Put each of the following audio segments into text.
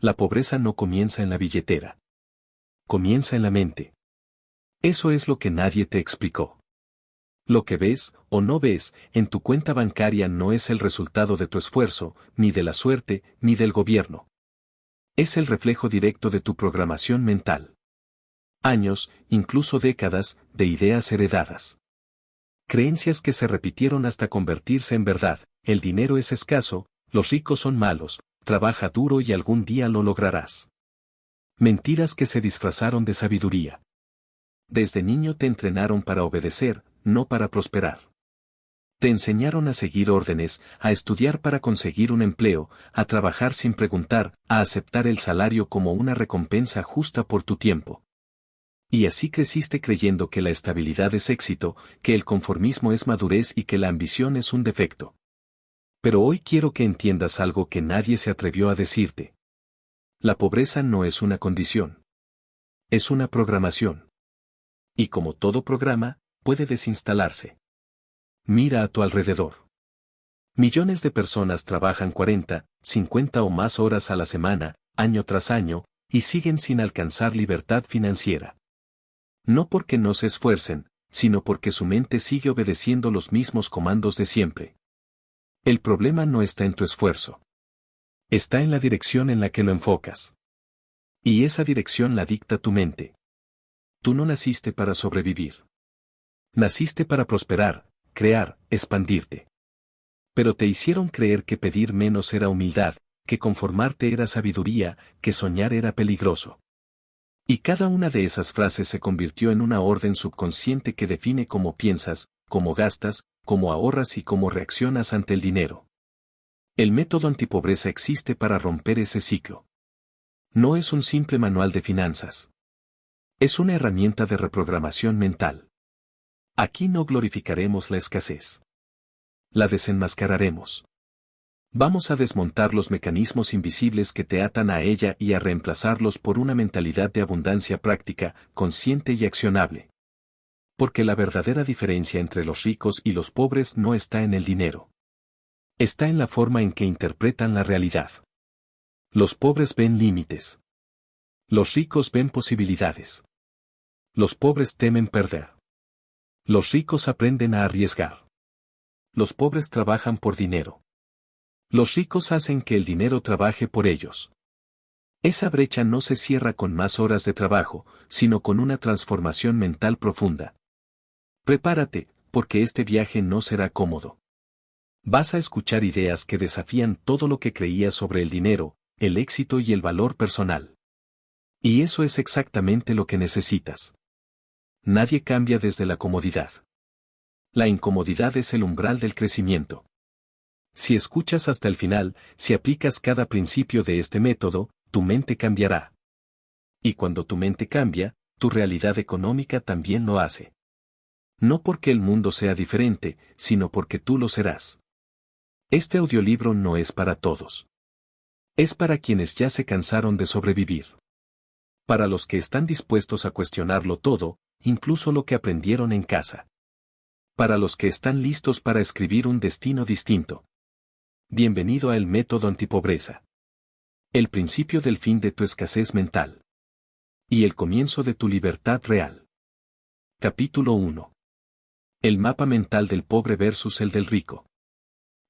La pobreza no comienza en la billetera. Comienza en la mente. Eso es lo que nadie te explicó. Lo que ves, o no ves, en tu cuenta bancaria no es el resultado de tu esfuerzo, ni de la suerte, ni del gobierno. Es el reflejo directo de tu programación mental. Años, incluso décadas, de ideas heredadas. Creencias que se repitieron hasta convertirse en verdad: el dinero es escaso, los ricos son malos, trabaja duro y algún día lo lograrás. Mentiras que se disfrazaron de sabiduría. Desde niño te entrenaron para obedecer, no para prosperar. Te enseñaron a seguir órdenes, a estudiar para conseguir un empleo, a trabajar sin preguntar, a aceptar el salario como una recompensa justa por tu tiempo. Y así creciste creyendo que la estabilidad es éxito, que el conformismo es madurez y que la ambición es un defecto. Pero hoy quiero que entiendas algo que nadie se atrevió a decirte. La pobreza no es una condición. Es una programación. Y como todo programa, puede desinstalarse. Mira a tu alrededor. Millones de personas trabajan 40, 50 o más horas a la semana, año tras año, y siguen sin alcanzar libertad financiera. No porque no se esfuercen, sino porque su mente sigue obedeciendo los mismos comandos de siempre. El problema no está en tu esfuerzo. Está en la dirección en la que lo enfocas. Y esa dirección la dicta tu mente. Tú no naciste para sobrevivir. Naciste para prosperar, crear, expandirte. Pero te hicieron creer que pedir menos era humildad, que conformarte era sabiduría, que soñar era peligroso. Y cada una de esas frases se convirtió en una orden subconsciente que define cómo piensas, cómo gastas, cómo ahorras y cómo reaccionas ante el dinero. El método antipobreza existe para romper ese ciclo. No es un simple manual de finanzas. Es una herramienta de reprogramación mental. Aquí no glorificaremos la escasez. La desenmascararemos. Vamos a desmontar los mecanismos invisibles que te atan a ella y a reemplazarlos por una mentalidad de abundancia práctica, consciente y accionable. Porque la verdadera diferencia entre los ricos y los pobres no está en el dinero. Está en la forma en que interpretan la realidad. Los pobres ven límites. Los ricos ven posibilidades. Los pobres temen perder. Los ricos aprenden a arriesgar. Los pobres trabajan por dinero. Los ricos hacen que el dinero trabaje por ellos. Esa brecha no se cierra con más horas de trabajo, sino con una transformación mental profunda. Prepárate, porque este viaje no será cómodo. Vas a escuchar ideas que desafían todo lo que creías sobre el dinero, el éxito y el valor personal. Y eso es exactamente lo que necesitas. Nadie cambia desde la comodidad. La incomodidad es el umbral del crecimiento. Si escuchas hasta el final, si aplicas cada principio de este método, tu mente cambiará. Y cuando tu mente cambia, tu realidad económica también lo hace. No porque el mundo sea diferente, sino porque tú lo serás. Este audiolibro no es para todos. Es para quienes ya se cansaron de sobrevivir. Para los que están dispuestos a cuestionarlo todo, incluso lo que aprendieron en casa. Para los que están listos para escribir un destino distinto. Bienvenido a El Método Antipobreza. El principio del fin de tu escasez mental. Y el comienzo de tu libertad real. Capítulo 1. El mapa mental del pobre versus el del rico.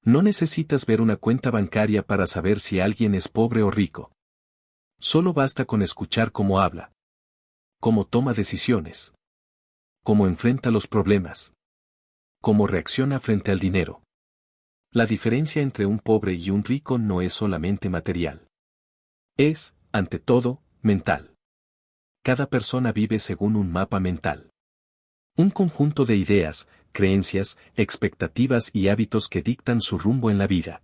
No necesitas ver una cuenta bancaria para saber si alguien es pobre o rico. Solo basta con escuchar cómo habla. Cómo toma decisiones. Cómo enfrenta los problemas. Cómo reacciona frente al dinero. La diferencia entre un pobre y un rico no es solamente material. Es, ante todo, mental. Cada persona vive según un mapa mental. Un conjunto de ideas, creencias, expectativas y hábitos que dictan su rumbo en la vida.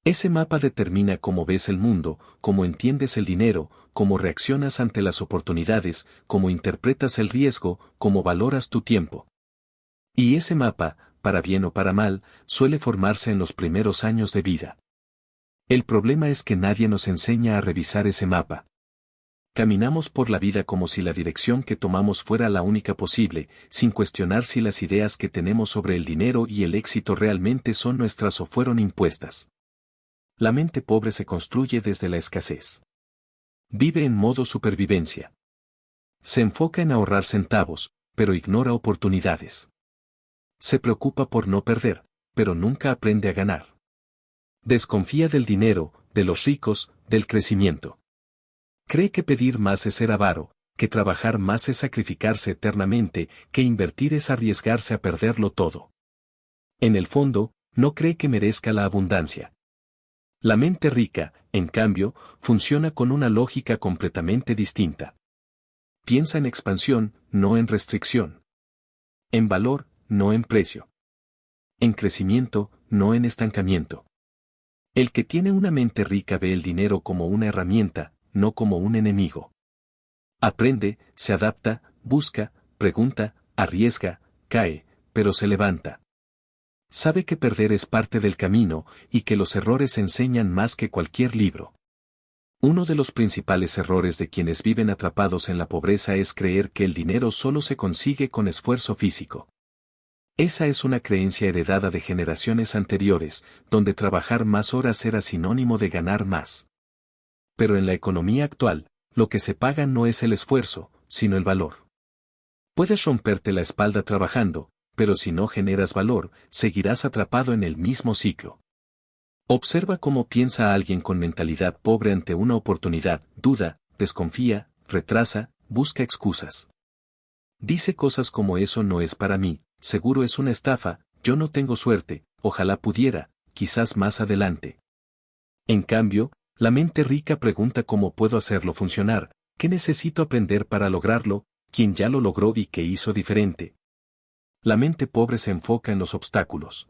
Ese mapa determina cómo ves el mundo, cómo entiendes el dinero, cómo reaccionas ante las oportunidades, cómo interpretas el riesgo, cómo valoras tu tiempo. Y ese mapa, para bien o para mal, suele formarse en los primeros años de vida. El problema es que nadie nos enseña a revisar ese mapa. Caminamos por la vida como si la dirección que tomamos fuera la única posible, sin cuestionar si las ideas que tenemos sobre el dinero y el éxito realmente son nuestras o fueron impuestas. La mente pobre se construye desde la escasez. Vive en modo supervivencia. Se enfoca en ahorrar centavos, pero ignora oportunidades. Se preocupa por no perder, pero nunca aprende a ganar. Desconfía del dinero, de los ricos, del crecimiento. Cree que pedir más es ser avaro, que trabajar más es sacrificarse eternamente, que invertir es arriesgarse a perderlo todo. En el fondo, no cree que merezca la abundancia. La mente rica, en cambio, funciona con una lógica completamente distinta. Piensa en expansión, no en restricción. En valor, no en precio. En crecimiento, no en estancamiento. El que tiene una mente rica ve el dinero como una herramienta, no como un enemigo. Aprende, se adapta, busca, pregunta, arriesga, cae, pero se levanta. Sabe que perder es parte del camino y que los errores enseñan más que cualquier libro. Uno de los principales errores de quienes viven atrapados en la pobreza es creer que el dinero solo se consigue con esfuerzo físico. Esa es una creencia heredada de generaciones anteriores, donde trabajar más horas era sinónimo de ganar más. Pero en la economía actual, lo que se paga no es el esfuerzo, sino el valor. Puedes romperte la espalda trabajando, pero si no generas valor, seguirás atrapado en el mismo ciclo. Observa cómo piensa alguien con mentalidad pobre ante una oportunidad, duda, desconfía, retrasa, busca excusas. Dice cosas como eso no es para mí, seguro es una estafa, yo no tengo suerte, ojalá pudiera, quizás más adelante. En cambio, la mente rica pregunta cómo puedo hacerlo funcionar, qué necesito aprender para lograrlo, quién ya lo logró y qué hizo diferente. La mente pobre se enfoca en los obstáculos.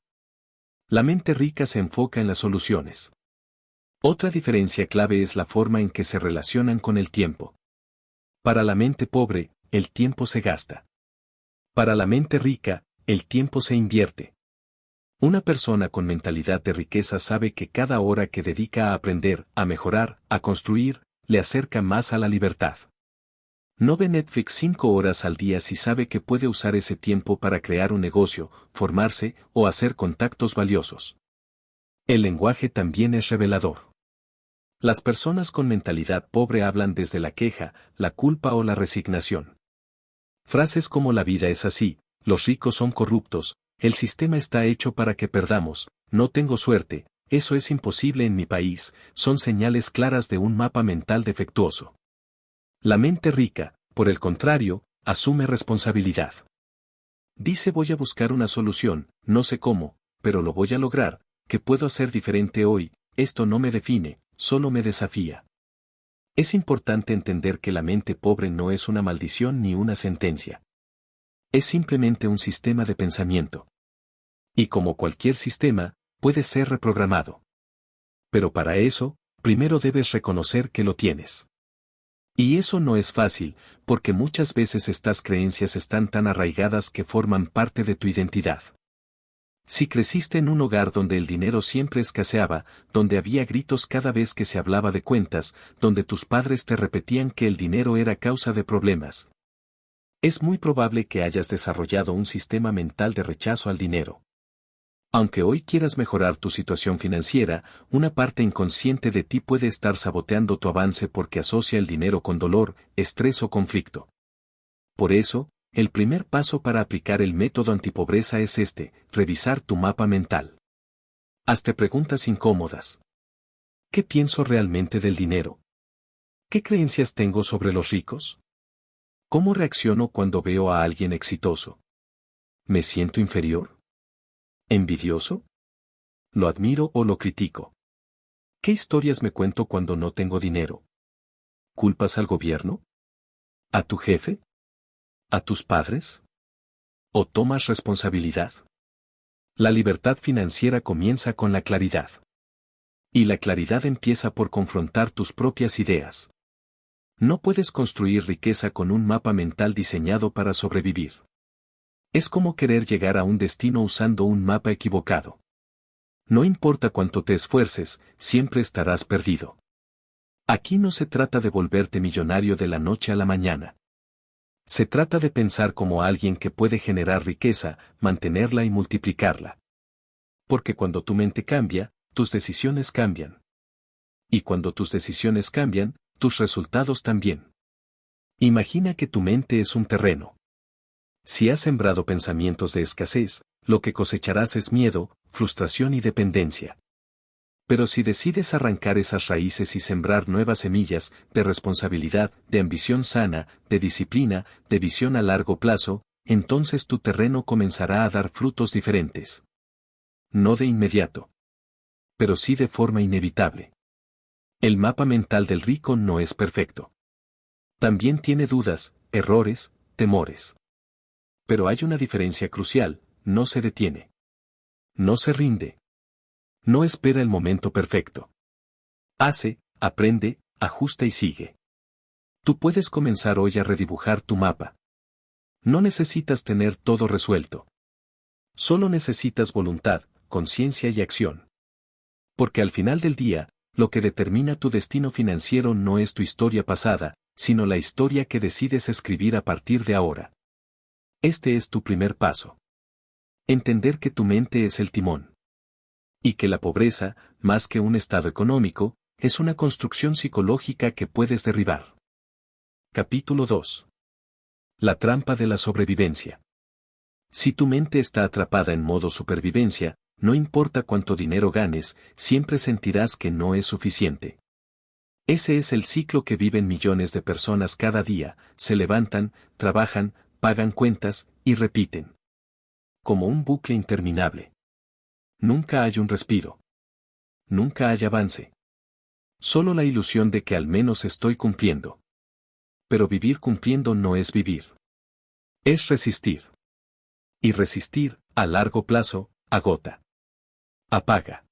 La mente rica se enfoca en las soluciones. Otra diferencia clave es la forma en que se relacionan con el tiempo. Para la mente pobre, el tiempo se gasta. Para la mente rica, el tiempo se invierte. Una persona con mentalidad de riqueza sabe que cada hora que dedica a aprender, a mejorar, a construir, le acerca más a la libertad. No ve Netflix 5 horas al día si sabe que puede usar ese tiempo para crear un negocio, formarse o hacer contactos valiosos. El lenguaje también es revelador. Las personas con mentalidad pobre hablan desde la queja, la culpa o la resignación. Frases como la vida es así, los ricos son corruptos, el sistema está hecho para que perdamos, no tengo suerte, eso es imposible en mi país, son señales claras de un mapa mental defectuoso. La mente rica, por el contrario, asume responsabilidad. Dice voy a buscar una solución, no sé cómo, pero lo voy a lograr, ¿qué puedo hacer diferente hoy? Esto no me define, solo me desafía. Es importante entender que la mente pobre no es una maldición ni una sentencia. Es simplemente un sistema de pensamiento. Y como cualquier sistema, puede ser reprogramado. Pero para eso, primero debes reconocer que lo tienes. Y eso no es fácil, porque muchas veces estas creencias están tan arraigadas que forman parte de tu identidad. Si creciste en un hogar donde el dinero siempre escaseaba, donde había gritos cada vez que se hablaba de cuentas, donde tus padres te repetían que el dinero era causa de problemas, es muy probable que hayas desarrollado un sistema mental de rechazo al dinero. Aunque hoy quieras mejorar tu situación financiera, una parte inconsciente de ti puede estar saboteando tu avance porque asocia el dinero con dolor, estrés o conflicto. Por eso, el primer paso para aplicar el método antipobreza es revisar tu mapa mental. Hazte preguntas incómodas. ¿Qué pienso realmente del dinero? ¿Qué creencias tengo sobre los ricos? ¿Cómo reacciono cuando veo a alguien exitoso? ¿Me siento inferior? ¿Envidioso? ¿Lo admiro o lo critico? ¿Qué historias me cuento cuando no tengo dinero? ¿Culpas al gobierno? ¿A tu jefe? ¿A tus padres? ¿O tomas responsabilidad? La libertad financiera comienza con la claridad. Y la claridad empieza por confrontar tus propias ideas. No puedes construir riqueza con un mapa mental diseñado para sobrevivir. Es como querer llegar a un destino usando un mapa equivocado. No importa cuánto te esfuerces, siempre estarás perdido. Aquí no se trata de volverte millonario de la noche a la mañana. Se trata de pensar como alguien que puede generar riqueza, mantenerla y multiplicarla. Porque cuando tu mente cambia, tus decisiones cambian. Y cuando tus decisiones cambian, tus resultados también. Imagina que tu mente es un terreno. Si has sembrado pensamientos de escasez, lo que cosecharás es miedo, frustración y dependencia. Pero si decides arrancar esas raíces y sembrar nuevas semillas de responsabilidad, de ambición sana, de disciplina, de visión a largo plazo, entonces tu terreno comenzará a dar frutos diferentes. No de inmediato. Pero sí de forma inevitable. El mapa mental del rico no es perfecto. También tiene dudas, errores, temores. Pero hay una diferencia crucial: no se detiene. No se rinde. No espera el momento perfecto. Hace, aprende, ajusta y sigue. Tú puedes comenzar hoy a redibujar tu mapa. No necesitas tener todo resuelto. Solo necesitas voluntad, conciencia y acción. Porque al final del día, lo que determina tu destino financiero no es tu historia pasada, sino la historia que decides escribir a partir de ahora. Este es tu primer paso. Entender que tu mente es el timón. Y que la pobreza, más que un estado económico, es una construcción psicológica que puedes derribar. Capítulo 2. La trampa de la sobrevivencia. Si tu mente está atrapada en modo supervivencia, no importa cuánto dinero ganes, siempre sentirás que no es suficiente. Ese es el ciclo que viven millones de personas cada día: se levantan, trabajan, pagan cuentas, y repiten. Como un bucle interminable. Nunca hay un respiro. Nunca hay avance. Solo la ilusión de que al menos estoy cumpliendo. Pero vivir cumpliendo no es vivir. Es resistir. Y resistir, a largo plazo, agota. Apaga.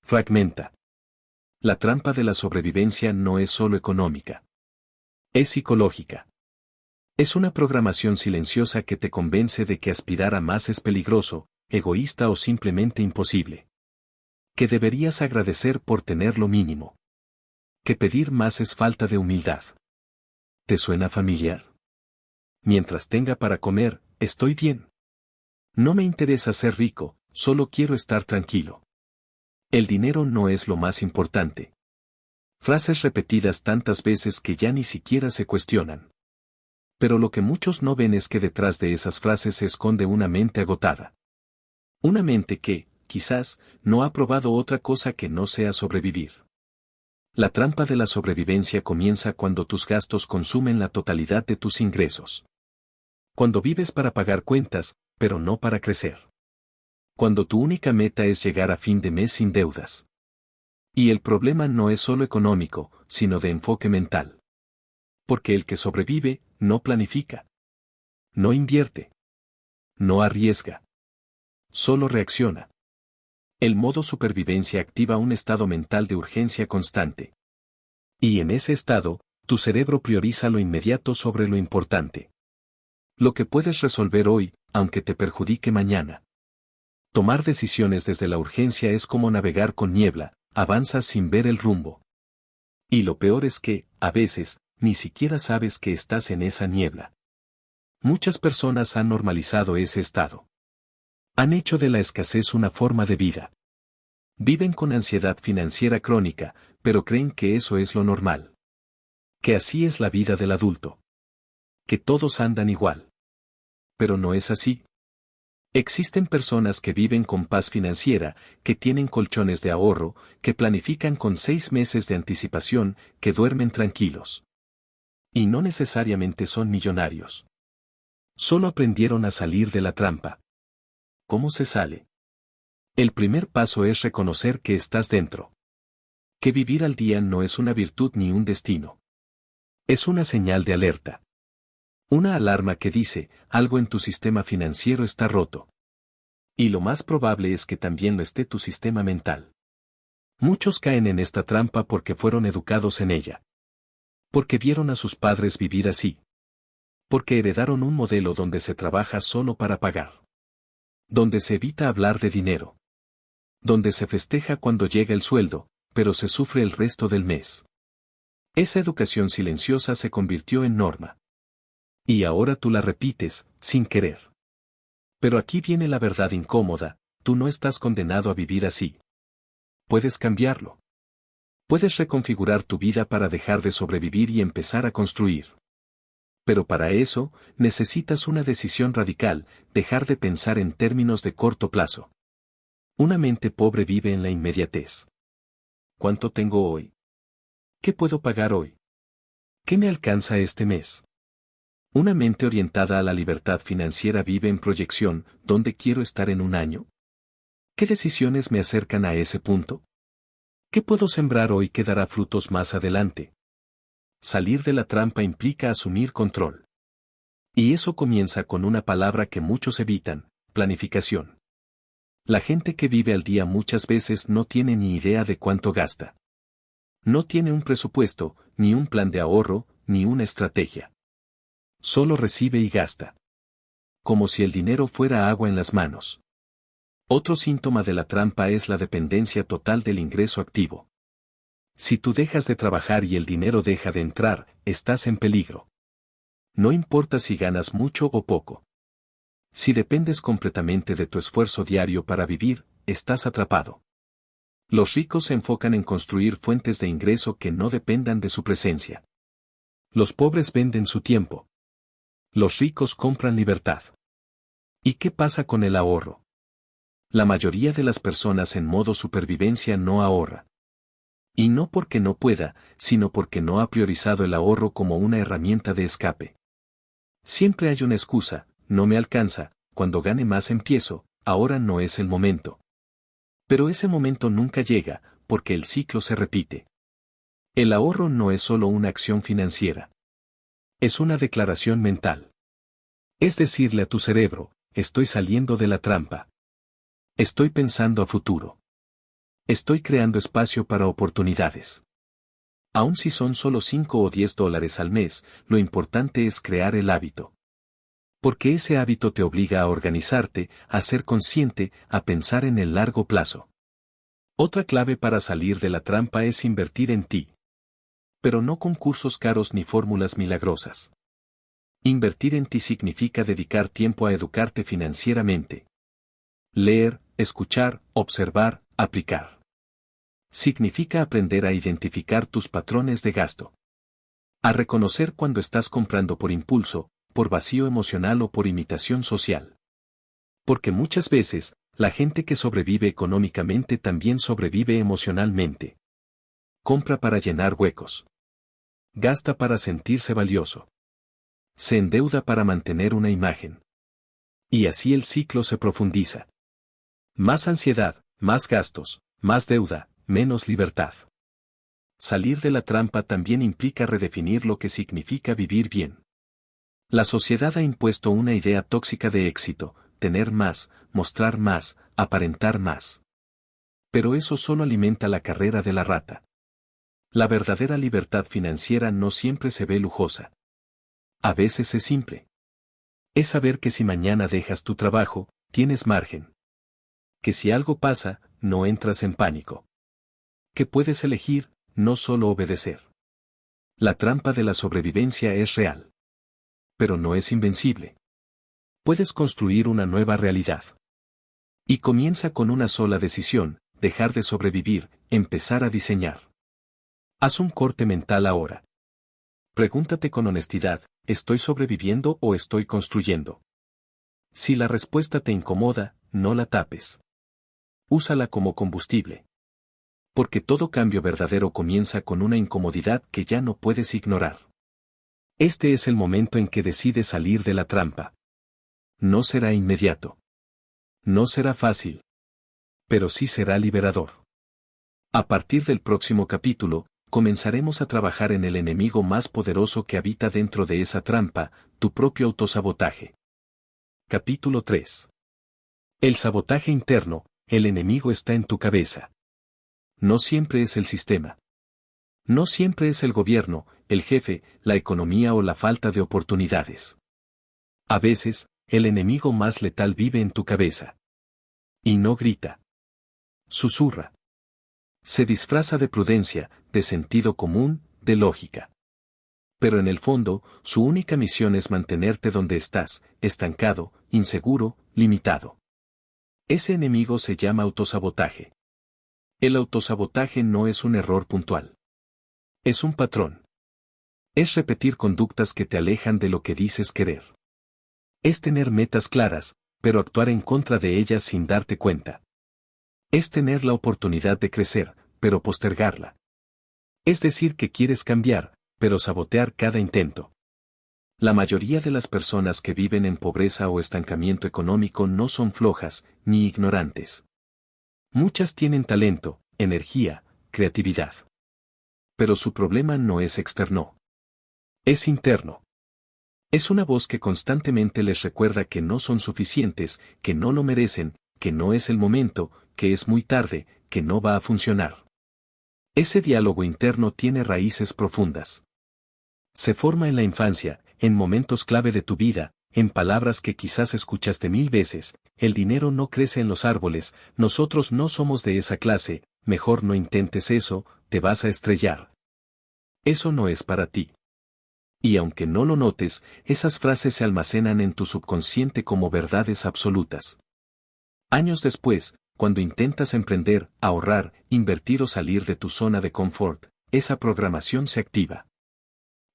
Fragmenta. La trampa de la sobrevivencia no es solo económica. Es psicológica. Es una programación silenciosa que te convence de que aspirar a más es peligroso, egoísta o simplemente imposible. Que deberías agradecer por tener lo mínimo. Que pedir más es falta de humildad. ¿Te suena familiar? Mientras tenga para comer, estoy bien. No me interesa ser rico, solo quiero estar tranquilo. El dinero no es lo más importante. Frases repetidas tantas veces que ya ni siquiera se cuestionan. Pero lo que muchos no ven es que detrás de esas frases se esconde una mente agotada. Una mente que, quizás, no ha probado otra cosa que no sea sobrevivir. La trampa de la sobrevivencia comienza cuando tus gastos consumen la totalidad de tus ingresos. Cuando vives para pagar cuentas, pero no para crecer. Cuando tu única meta es llegar a fin de mes sin deudas. Y el problema no es solo económico, sino de enfoque mental. Porque el que sobrevive, no planifica. No invierte. No arriesga. Solo reacciona. El modo supervivencia activa un estado mental de urgencia constante. Y en ese estado, tu cerebro prioriza lo inmediato sobre lo importante. Lo que puedes resolver hoy, aunque te perjudique mañana. Tomar decisiones desde la urgencia es como navegar con niebla, avanzas sin ver el rumbo. Y lo peor es que, a veces, ni siquiera sabes que estás en esa niebla. Muchas personas han normalizado ese estado. Han hecho de la escasez una forma de vida. Viven con ansiedad financiera crónica, pero creen que eso es lo normal. Que así es la vida del adulto. Que todos andan igual. Pero no es así. Existen personas que viven con paz financiera, que tienen colchones de ahorro, que planifican con 6 meses de anticipación, que duermen tranquilos. Y no necesariamente son millonarios. Solo aprendieron a salir de la trampa. ¿Cómo se sale? El primer paso es reconocer que estás dentro. Que vivir al día no es una virtud ni un destino. Es una señal de alerta. Una alarma que dice, algo en tu sistema financiero está roto. Y lo más probable es que también lo esté tu sistema mental. Muchos caen en esta trampa porque fueron educados en ella. Porque vieron a sus padres vivir así. Porque heredaron un modelo donde se trabaja solo para pagar. Donde se evita hablar de dinero. Donde se festeja cuando llega el sueldo, pero se sufre el resto del mes. Esa educación silenciosa se convirtió en norma. Y ahora tú la repites, sin querer. Pero aquí viene la verdad incómoda: tú no estás condenado a vivir así. Puedes cambiarlo. Puedes reconfigurar tu vida para dejar de sobrevivir y empezar a construir. Pero para eso, necesitas una decisión radical, dejar de pensar en términos de corto plazo. Una mente pobre vive en la inmediatez. ¿Cuánto tengo hoy? ¿Qué puedo pagar hoy? ¿Qué me alcanza este mes? Una mente orientada a la libertad financiera vive en proyección, ¿dónde quiero estar en un año? ¿Qué decisiones me acercan a ese punto? ¿Qué puedo sembrar hoy que dará frutos más adelante? Salir de la trampa implica asumir control. Y eso comienza con una palabra que muchos evitan, planificación. La gente que vive al día muchas veces no tiene ni idea de cuánto gasta. No tiene un presupuesto, ni un plan de ahorro, ni una estrategia. Solo recibe y gasta. Como si el dinero fuera agua en las manos. Otro síntoma de la trampa es la dependencia total del ingreso activo. Si tú dejas de trabajar y el dinero deja de entrar, estás en peligro. No importa si ganas mucho o poco. Si dependes completamente de tu esfuerzo diario para vivir, estás atrapado. Los ricos se enfocan en construir fuentes de ingreso que no dependan de su presencia. Los pobres venden su tiempo. Los ricos compran libertad. ¿Y qué pasa con el ahorro? La mayoría de las personas en modo supervivencia no ahorra. Y no porque no pueda, sino porque no ha priorizado el ahorro como una herramienta de escape. Siempre hay una excusa, no me alcanza, cuando gane más empiezo, ahora no es el momento. Pero ese momento nunca llega, porque el ciclo se repite. El ahorro no es solo una acción financiera. Es una declaración mental. Es decirle a tu cerebro, estoy saliendo de la trampa. Estoy pensando a futuro. Estoy creando espacio para oportunidades. Aun si son solo 5 o 10 dólares al mes, lo importante es crear el hábito. Porque ese hábito te obliga a organizarte, a ser consciente, a pensar en el largo plazo. Otra clave para salir de la trampa es invertir en ti. Pero no con cursos caros ni fórmulas milagrosas. Invertir en ti significa dedicar tiempo a educarte financieramente. Leer, escuchar, observar, aplicar. Significa aprender a identificar tus patrones de gasto. A reconocer cuando estás comprando por impulso, por vacío emocional o por imitación social. Porque muchas veces, la gente que sobrevive económicamente también sobrevive emocionalmente. Compra para llenar huecos. Gasta para sentirse valioso. Se endeuda para mantener una imagen. Y así el ciclo se profundiza. Más ansiedad, más gastos, más deuda, menos libertad. Salir de la trampa también implica redefinir lo que significa vivir bien. La sociedad ha impuesto una idea tóxica de éxito, tener más, mostrar más, aparentar más. Pero eso solo alimenta la carrera de la rata. La verdadera libertad financiera no siempre se ve lujosa. A veces es simple. Es saber que si mañana dejas tu trabajo, tienes margen. Que si algo pasa, no entras en pánico. Que puedes elegir, no solo obedecer. La trampa de la sobrevivencia es real. Pero no es invencible. Puedes construir una nueva realidad. Y comienza con una sola decisión, dejar de sobrevivir, empezar a diseñar. Haz un corte mental ahora. Pregúntate con honestidad, ¿estoy sobreviviendo o estoy construyendo? Si la respuesta te incomoda, no la tapes. Úsala como combustible. Porque todo cambio verdadero comienza con una incomodidad que ya no puedes ignorar. Este es el momento en que decides salir de la trampa. No será inmediato. No será fácil. Pero sí será liberador. A partir del próximo capítulo, comenzaremos a trabajar en el enemigo más poderoso que habita dentro de esa trampa, tu propio autosabotaje. Capítulo 3. El sabotaje interno, el enemigo está en tu cabeza. No siempre es el sistema. No siempre es el gobierno, el jefe, la economía o la falta de oportunidades. A veces, el enemigo más letal vive en tu cabeza. Y no grita. Susurra. Se disfraza de prudencia, de sentido común, de lógica. Pero en el fondo, su única misión es mantenerte donde estás, estancado, inseguro, limitado. Ese enemigo se llama autosabotaje. El autosabotaje no es un error puntual. Es un patrón. Es repetir conductas que te alejan de lo que dices querer. Es tener metas claras, pero actuar en contra de ellas sin darte cuenta. Es tener la oportunidad de crecer, pero postergarla. Es decir que quieres cambiar, pero sabotear cada intento. La mayoría de las personas que viven en pobreza o estancamiento económico no son flojas, ni ignorantes. Muchas tienen talento, energía, creatividad. Pero su problema no es externo. Es interno. Es una voz que constantemente les recuerda que no son suficientes, que no lo merecen, que no es el momento, que es muy tarde, que no va a funcionar. Ese diálogo interno tiene raíces profundas. Se forma en la infancia, en momentos clave de tu vida, en palabras que quizás escuchaste 1000 veces: el dinero no crece en los árboles, nosotros no somos de esa clase, mejor no intentes eso, te vas a estrellar. Eso no es para ti. Y aunque no lo notes, esas frases se almacenan en tu subconsciente como verdades absolutas. Años después, cuando intentas emprender, ahorrar, invertir o salir de tu zona de confort, esa programación se activa.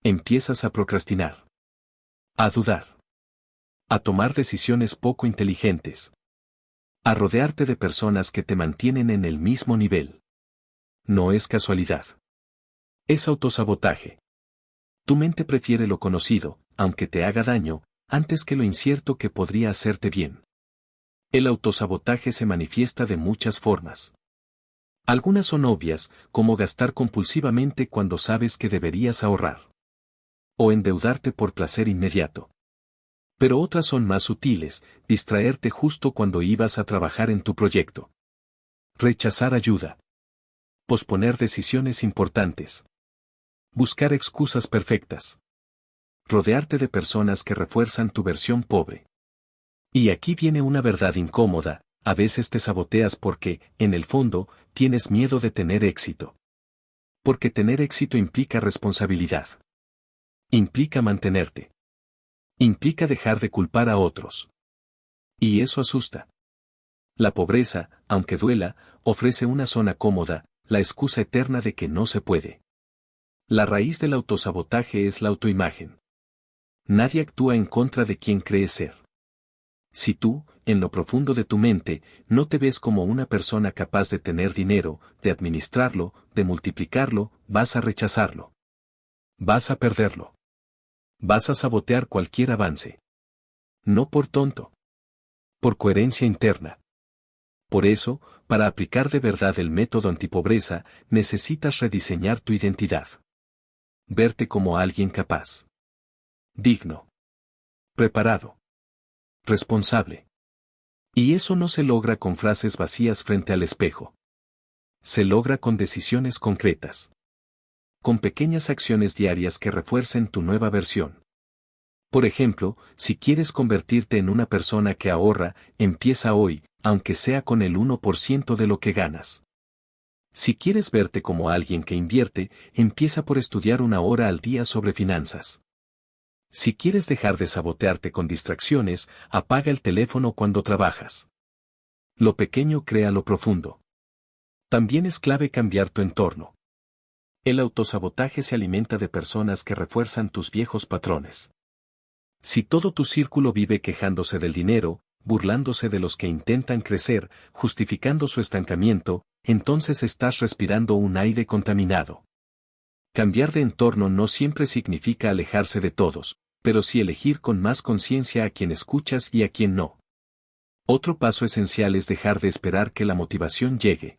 Empiezas a procrastinar. A dudar. A tomar decisiones poco inteligentes. A rodearte de personas que te mantienen en el mismo nivel. No es casualidad. Es autosabotaje. Tu mente prefiere lo conocido, aunque te haga daño, antes que lo incierto que podría hacerte bien. El autosabotaje se manifiesta de muchas formas. Algunas son obvias, como gastar compulsivamente cuando sabes que deberías ahorrar. O endeudarte por placer inmediato. Pero otras son más sutiles: distraerte justo cuando ibas a trabajar en tu proyecto. Rechazar ayuda. Posponer decisiones importantes. Buscar excusas perfectas. Rodearte de personas que refuerzan tu versión pobre. Y aquí viene una verdad incómoda: a veces te saboteas porque, en el fondo, tienes miedo de tener éxito. Porque tener éxito implica responsabilidad. Implica mantenerte. Implica dejar de culpar a otros. Y eso asusta. La pobreza, aunque duela, ofrece una zona cómoda, la excusa eterna de que no se puede. La raíz del autosabotaje es la autoimagen. Nadie actúa en contra de quien cree ser. Si tú, en lo profundo de tu mente, no te ves como una persona capaz de tener dinero, de administrarlo, de multiplicarlo, vas a rechazarlo. Vas a perderlo. Vas a sabotear cualquier avance. No por tonto. Por coherencia interna. Por eso, para aplicar de verdad el método antipobreza, necesitas rediseñar tu identidad. Verte como alguien capaz. Digno. Preparado. Responsable. Y eso no se logra con frases vacías frente al espejo. Se logra con decisiones concretas. Con pequeñas acciones diarias que refuercen tu nueva versión. Por ejemplo, si quieres convertirte en una persona que ahorra, empieza hoy, aunque sea con el 1% de lo que ganas. Si quieres verte como alguien que invierte, empieza por estudiar 1 hora al día sobre finanzas. Si quieres dejar de sabotearte con distracciones, apaga el teléfono cuando trabajas. Lo pequeño crea lo profundo. También es clave cambiar tu entorno. El autosabotaje se alimenta de personas que refuerzan tus viejos patrones. Si todo tu círculo vive quejándose del dinero, burlándose de los que intentan crecer, justificando su estancamiento, entonces estás respirando un aire contaminado. Cambiar de entorno no siempre significa alejarse de todos, pero sí elegir con más conciencia a quien escuchas y a quien no. Otro paso esencial es dejar de esperar que la motivación llegue.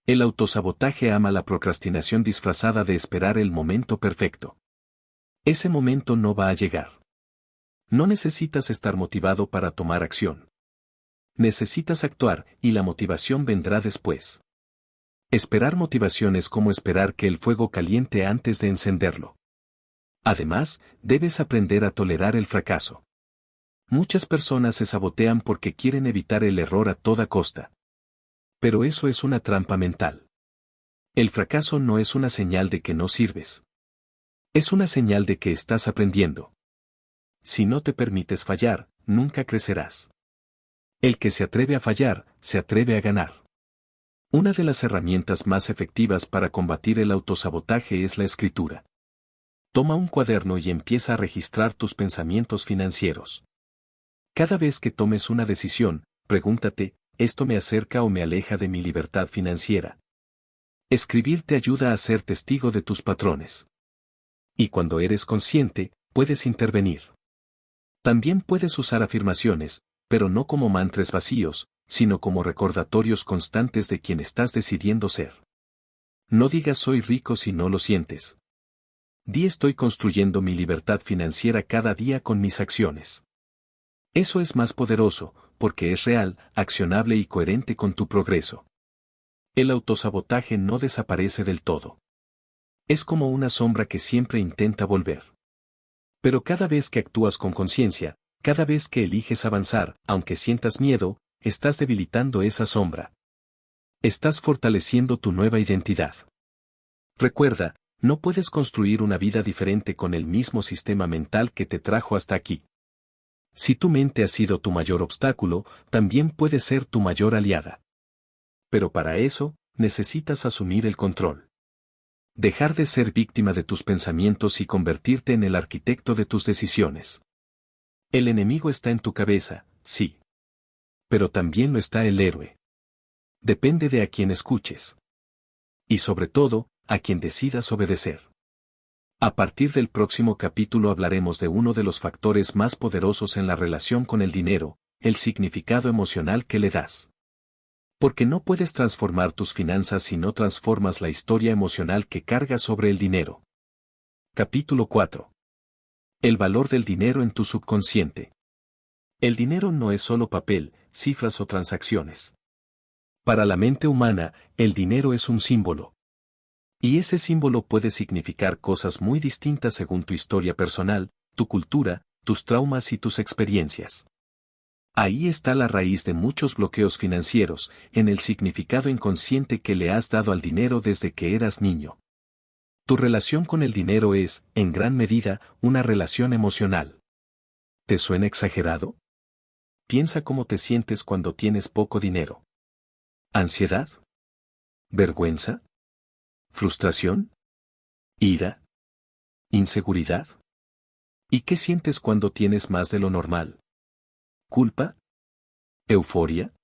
El autosabotaje ama la procrastinación disfrazada de esperar el momento perfecto. Ese momento no va a llegar. No necesitas estar motivado para tomar acción. Necesitas actuar, y la motivación vendrá después. Esperar motivación es como esperar que el fuego caliente antes de encenderlo. Además, debes aprender a tolerar el fracaso. Muchas personas se sabotean porque quieren evitar el error a toda costa. Pero eso es una trampa mental. El fracaso no es una señal de que no sirves. Es una señal de que estás aprendiendo. Si no te permites fallar, nunca crecerás. El que se atreve a fallar, se atreve a ganar. Una de las herramientas más efectivas para combatir el autosabotaje es la escritura. Toma un cuaderno y empieza a registrar tus pensamientos financieros. Cada vez que tomes una decisión, pregúntate, ¿esto me acerca o me aleja de mi libertad financiera? Escribir te ayuda a ser testigo de tus patrones. Y cuando eres consciente, puedes intervenir. También puedes usar afirmaciones, pero no como mantras vacíos, sino como recordatorios constantes de quien estás decidiendo ser. No digas soy rico si no lo sientes. Di estoy construyendo mi libertad financiera cada día con mis acciones. Eso es más poderoso, porque es real, accionable y coherente con tu progreso. El autosabotaje no desaparece del todo. Es como una sombra que siempre intenta volver. Pero cada vez que actúas con conciencia, cada vez que eliges avanzar, aunque sientas miedo, estás debilitando esa sombra. Estás fortaleciendo tu nueva identidad. Recuerda, no puedes construir una vida diferente con el mismo sistema mental que te trajo hasta aquí. Si tu mente ha sido tu mayor obstáculo, también puede ser tu mayor aliada. Pero para eso, necesitas asumir el control. Dejar de ser víctima de tus pensamientos y convertirte en el arquitecto de tus decisiones. El enemigo está en tu cabeza, sí. Pero también lo está el héroe. Depende de a quién escuches. Y sobre todo, a quien decidas obedecer. A partir del próximo capítulo hablaremos de uno de los factores más poderosos en la relación con el dinero, el significado emocional que le das. Porque no puedes transformar tus finanzas si no transformas la historia emocional que cargas sobre el dinero. Capítulo 4. El valor del dinero en tu subconsciente. El dinero no es solo papel, cifras o transacciones. Para la mente humana, el dinero es un símbolo. Y ese símbolo puede significar cosas muy distintas según tu historia personal, tu cultura, tus traumas y tus experiencias. Ahí está la raíz de muchos bloqueos financieros, en el significado inconsciente que le has dado al dinero desde que eras niño. Tu relación con el dinero es, en gran medida, una relación emocional. ¿Te suena exagerado? Piensa cómo te sientes cuando tienes poco dinero. ¿Ansiedad? ¿Vergüenza? ¿Frustración? ¿Ira? ¿Inseguridad? ¿Y qué sientes cuando tienes más de lo normal? ¿Culpa? ¿Euforia?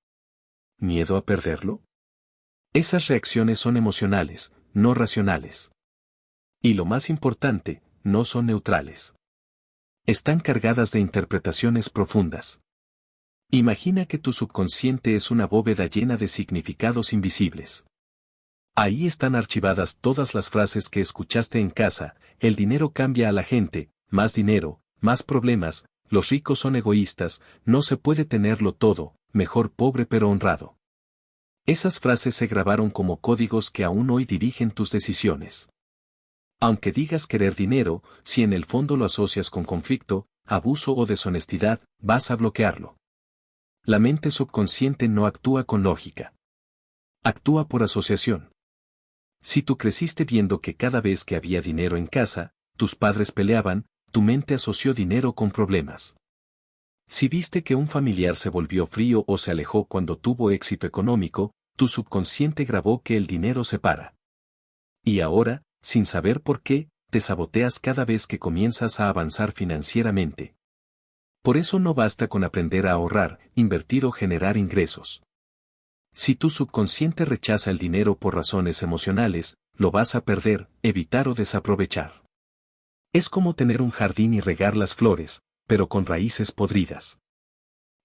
¿Miedo a perderlo? Esas reacciones son emocionales, no racionales. Y lo más importante, no son neutrales. Están cargadas de interpretaciones profundas. Imagina que tu subconsciente es una bóveda llena de significados invisibles. Ahí están archivadas todas las frases que escuchaste en casa: el dinero cambia a la gente, más dinero, más problemas, los ricos son egoístas, no se puede tenerlo todo, mejor pobre pero honrado. Esas frases se grabaron como códigos que aún hoy dirigen tus decisiones. Aunque digas querer dinero, si en el fondo lo asocias con conflicto, abuso o deshonestidad, vas a bloquearlo. La mente subconsciente no actúa con lógica. Actúa por asociación. Si tú creciste viendo que cada vez que había dinero en casa, tus padres peleaban, tu mente asoció dinero con problemas. Si viste que un familiar se volvió frío o se alejó cuando tuvo éxito económico, tu subconsciente grabó que el dinero separa. Y ahora, sin saber por qué, te saboteas cada vez que comienzas a avanzar financieramente. Por eso no basta con aprender a ahorrar, invertir o generar ingresos. Si tu subconsciente rechaza el dinero por razones emocionales, lo vas a perder, evitar o desaprovechar. Es como tener un jardín y regar las flores, pero con raíces podridas.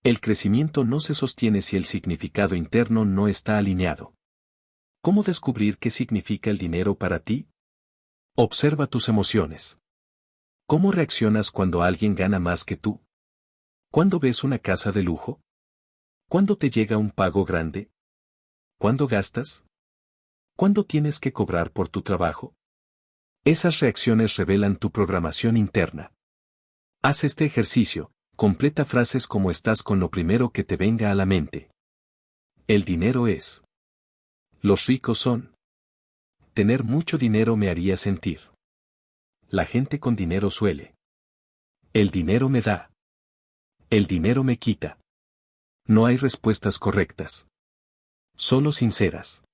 El crecimiento no se sostiene si el significado interno no está alineado. ¿Cómo descubrir qué significa el dinero para ti? Observa tus emociones. ¿Cómo reaccionas cuando alguien gana más que tú? ¿Cuándo ves una casa de lujo? ¿Cuándo te llega un pago grande? ¿Cuándo gastas? ¿Cuándo tienes que cobrar por tu trabajo? Esas reacciones revelan tu programación interna. Haz este ejercicio, completa frases como estás con lo primero que te venga a la mente. El dinero es. Los ricos son. Tener mucho dinero me haría sentir. La gente con dinero suele. El dinero me da. El dinero me quita. No hay respuestas correctas. Solo sinceras.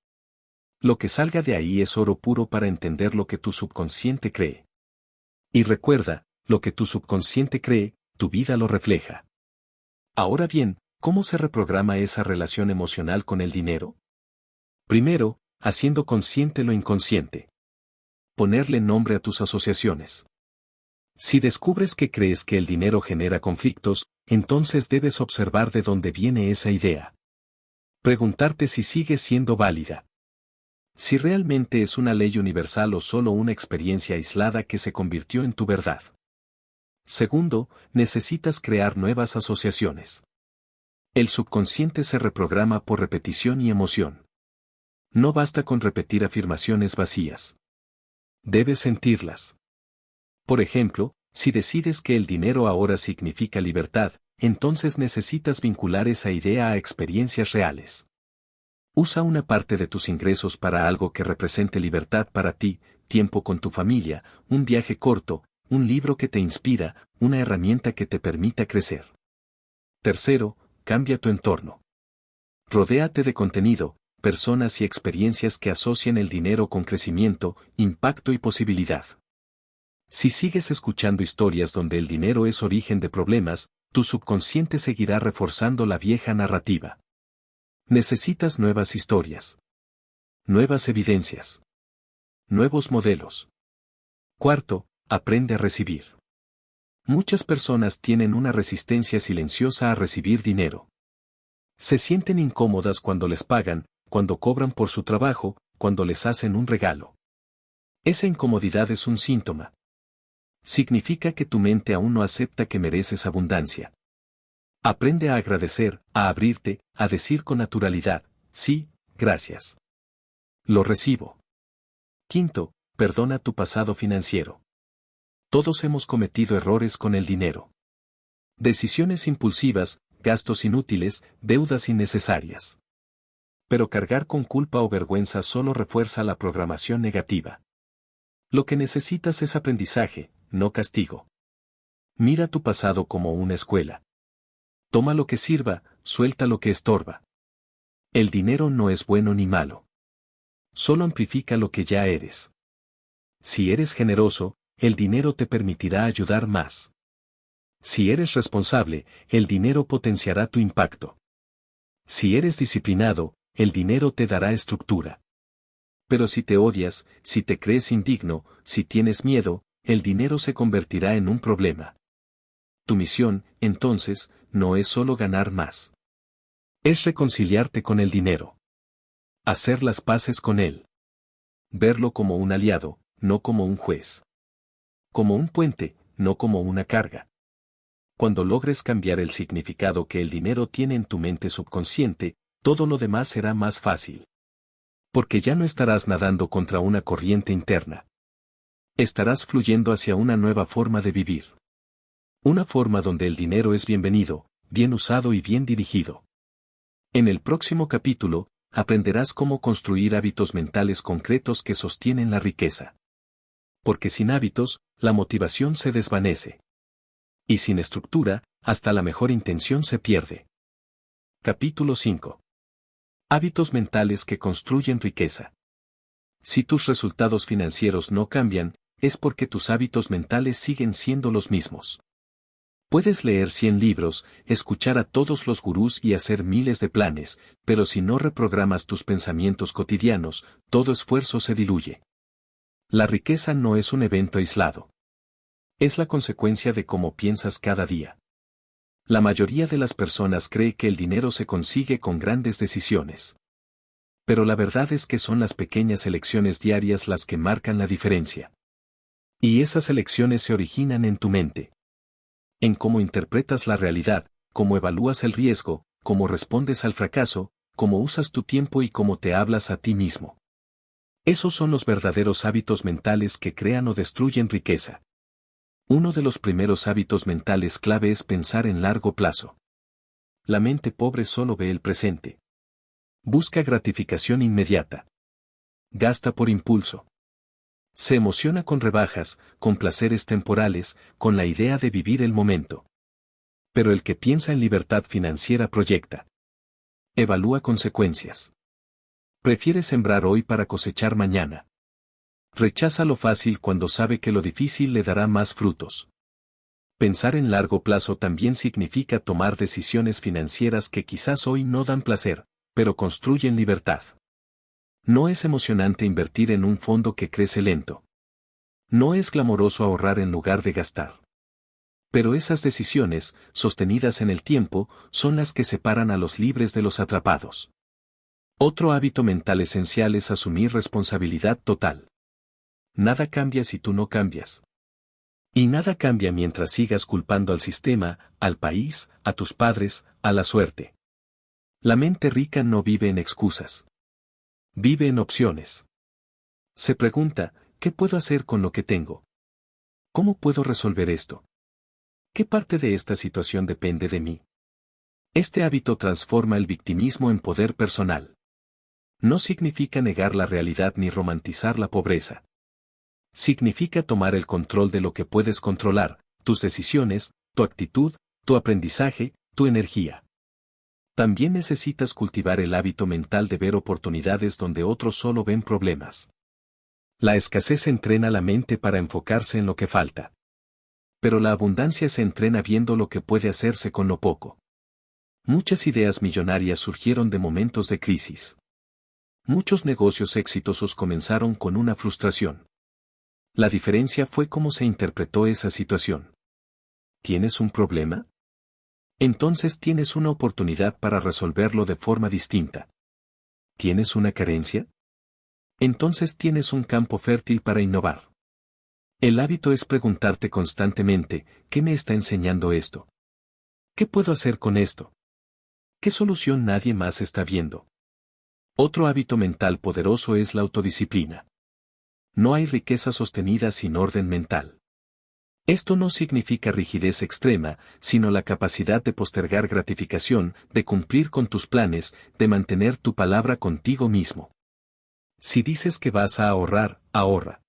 Lo que salga de ahí es oro puro para entender lo que tu subconsciente cree. Y recuerda, lo que tu subconsciente cree, tu vida lo refleja. Ahora bien, ¿cómo se reprograma esa relación emocional con el dinero? Primero, haciendo consciente lo inconsciente. Ponerle nombre a tus asociaciones. Si descubres que crees que el dinero genera conflictos, entonces debes observar de dónde viene esa idea. Preguntarte si sigue siendo válida. Si realmente es una ley universal o solo una experiencia aislada que se convirtió en tu verdad. Segundo, necesitas crear nuevas asociaciones. El subconsciente se reprograma por repetición y emoción. No basta con repetir afirmaciones vacías. Debes sentirlas. Por ejemplo, si decides que el dinero ahora significa libertad, entonces necesitas vincular esa idea a experiencias reales. Usa una parte de tus ingresos para algo que represente libertad para ti, tiempo con tu familia, un viaje corto, un libro que te inspira, una herramienta que te permita crecer. Tercero, cambia tu entorno. Rodéate de contenido, personas y experiencias que asocian el dinero con crecimiento, impacto y posibilidad. Si sigues escuchando historias donde el dinero es origen de problemas, tu subconsciente seguirá reforzando la vieja narrativa. Necesitas nuevas historias. Nuevas evidencias. Nuevos modelos. Cuarto, aprende a recibir. Muchas personas tienen una resistencia silenciosa a recibir dinero. Se sienten incómodas cuando les pagan, cuando cobran por su trabajo, cuando les hacen un regalo. Esa incomodidad es un síntoma. Significa que tu mente aún no acepta que mereces abundancia. Aprende a agradecer, a abrirte, a decir con naturalidad, sí, gracias. Lo recibo. Quinto, perdona tu pasado financiero. Todos hemos cometido errores con el dinero. Decisiones impulsivas, gastos inútiles, deudas innecesarias. Pero cargar con culpa o vergüenza solo refuerza la programación negativa. Lo que necesitas es aprendizaje, no castigo. Mira tu pasado como una escuela. Toma lo que sirva, suelta lo que estorba. El dinero no es bueno ni malo. Solo amplifica lo que ya eres. Si eres generoso, el dinero te permitirá ayudar más. Si eres responsable, el dinero potenciará tu impacto. Si eres disciplinado, el dinero te dará estructura. Pero si te odias, si te crees indigno, si tienes miedo, el dinero se convertirá en un problema. Tu misión, entonces, no es solo ganar más. Es reconciliarte con el dinero. Hacer las paces con él. Verlo como un aliado, no como un juez. Como un puente, no como una carga. Cuando logres cambiar el significado que el dinero tiene en tu mente subconsciente, todo lo demás será más fácil. Porque ya no estarás nadando contra una corriente interna. Estarás fluyendo hacia una nueva forma de vivir. Una forma donde el dinero es bienvenido, bien usado y bien dirigido. En el próximo capítulo, aprenderás cómo construir hábitos mentales concretos que sostienen la riqueza. Porque sin hábitos, la motivación se desvanece. Y sin estructura, hasta la mejor intención se pierde. Capítulo 5. Hábitos mentales que construyen riqueza. Si tus resultados financieros no cambian, es porque tus hábitos mentales siguen siendo los mismos. Puedes leer 100 libros, escuchar a todos los gurús y hacer miles de planes, pero si no reprogramas tus pensamientos cotidianos, todo esfuerzo se diluye. La riqueza no es un evento aislado. Es la consecuencia de cómo piensas cada día. La mayoría de las personas cree que el dinero se consigue con grandes decisiones. Pero la verdad es que son las pequeñas elecciones diarias las que marcan la diferencia. Y esas elecciones se originan en tu mente. En cómo interpretas la realidad, cómo evalúas el riesgo, cómo respondes al fracaso, cómo usas tu tiempo y cómo te hablas a ti mismo. Esos son los verdaderos hábitos mentales que crean o destruyen riqueza. Uno de los primeros hábitos mentales clave es pensar en largo plazo. La mente pobre solo ve el presente. Busca gratificación inmediata. Gasta por impulso. Se emociona con rebajas, con placeres temporales, con la idea de vivir el momento. Pero el que piensa en libertad financiera proyecta. Evalúa consecuencias. Prefiere sembrar hoy para cosechar mañana. Rechaza lo fácil cuando sabe que lo difícil le dará más frutos. Pensar en largo plazo también significa tomar decisiones financieras que quizás hoy no dan placer, pero construyen libertad. No es emocionante invertir en un fondo que crece lento. No es glamoroso ahorrar en lugar de gastar. Pero esas decisiones, sostenidas en el tiempo, son las que separan a los libres de los atrapados. Otro hábito mental esencial es asumir responsabilidad total. Nada cambia si tú no cambias. Y nada cambia mientras sigas culpando al sistema, al país, a tus padres, a la suerte. La mente rica no vive en excusas. Vive en opciones. Se pregunta, ¿qué puedo hacer con lo que tengo? ¿Cómo puedo resolver esto? ¿Qué parte de esta situación depende de mí? Este hábito transforma el victimismo en poder personal. No significa negar la realidad ni romantizar la pobreza. Significa tomar el control de lo que puedes controlar, tus decisiones, tu actitud, tu aprendizaje, tu energía. También necesitas cultivar el hábito mental de ver oportunidades donde otros solo ven problemas. La escasez entrena la mente para enfocarse en lo que falta. Pero la abundancia se entrena viendo lo que puede hacerse con lo poco. Muchas ideas millonarias surgieron de momentos de crisis. Muchos negocios exitosos comenzaron con una frustración. La diferencia fue cómo se interpretó esa situación. ¿Tienes un problema? Entonces tienes una oportunidad para resolverlo de forma distinta. ¿Tienes una carencia? Entonces tienes un campo fértil para innovar. El hábito es preguntarte constantemente, ¿qué me está enseñando esto? ¿Qué puedo hacer con esto? ¿Qué solución nadie más está viendo? Otro hábito mental poderoso es la autodisciplina. No hay riqueza sostenida sin orden mental. Esto no significa rigidez extrema, sino la capacidad de postergar gratificación, de cumplir con tus planes, de mantener tu palabra contigo mismo. Si dices que vas a ahorrar, ahorra.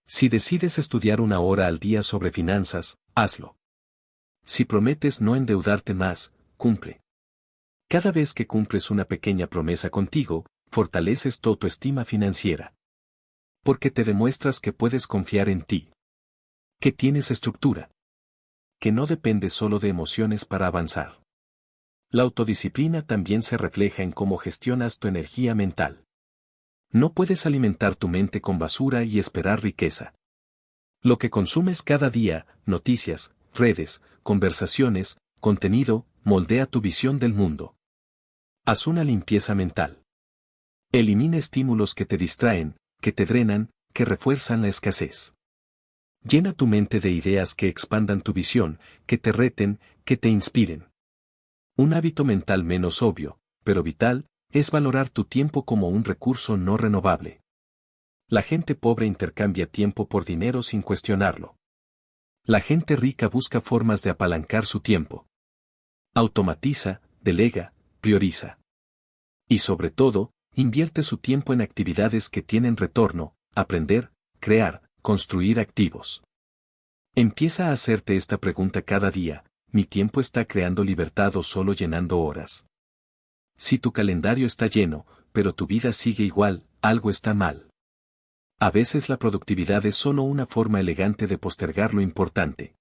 Si decides estudiar 1 hora al día sobre finanzas, hazlo. Si prometes no endeudarte más, cumple. Cada vez que cumples una pequeña promesa contigo, fortaleces tu autoestima financiera. Porque te demuestras que puedes confiar en ti. Que tienes estructura. Que no dependes solo de emociones para avanzar. La autodisciplina también se refleja en cómo gestionas tu energía mental. No puedes alimentar tu mente con basura y esperar riqueza. Lo que consumes cada día, noticias, redes, conversaciones, contenido, moldea tu visión del mundo. Haz una limpieza mental. Elimina estímulos que te distraen, que te drenan, que refuerzan la escasez. Llena tu mente de ideas que expandan tu visión, que te reten, que te inspiren. Un hábito mental menos obvio, pero vital, es valorar tu tiempo como un recurso no renovable. La gente pobre intercambia tiempo por dinero sin cuestionarlo. La gente rica busca formas de apalancar su tiempo. Automatiza, delega, prioriza. Y sobre todo, invierte su tiempo en actividades que tienen retorno, aprender, crear, construir activos. Empieza a hacerte esta pregunta cada día, ¿mi tiempo está creando libertad o solo llenando horas? Si tu calendario está lleno, pero tu vida sigue igual, algo está mal. A veces la productividad es solo una forma elegante de postergar lo importante.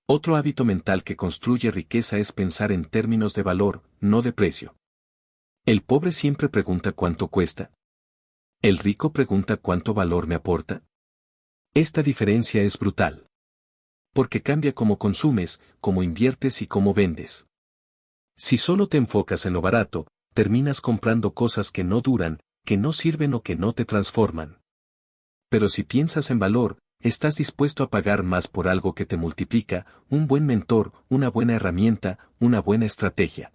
Otro hábito mental que construye riqueza es pensar en términos de valor, no de precio. El pobre siempre pregunta cuánto cuesta. El rico pregunta cuánto valor me aporta. Esta diferencia es brutal. Porque cambia cómo consumes, cómo inviertes y cómo vendes. Si solo te enfocas en lo barato, terminas comprando cosas que no duran, que no sirven o que no te transforman. Pero si piensas en valor, estás dispuesto a pagar más por algo que te multiplica, un buen mentor, una buena herramienta, una buena estrategia.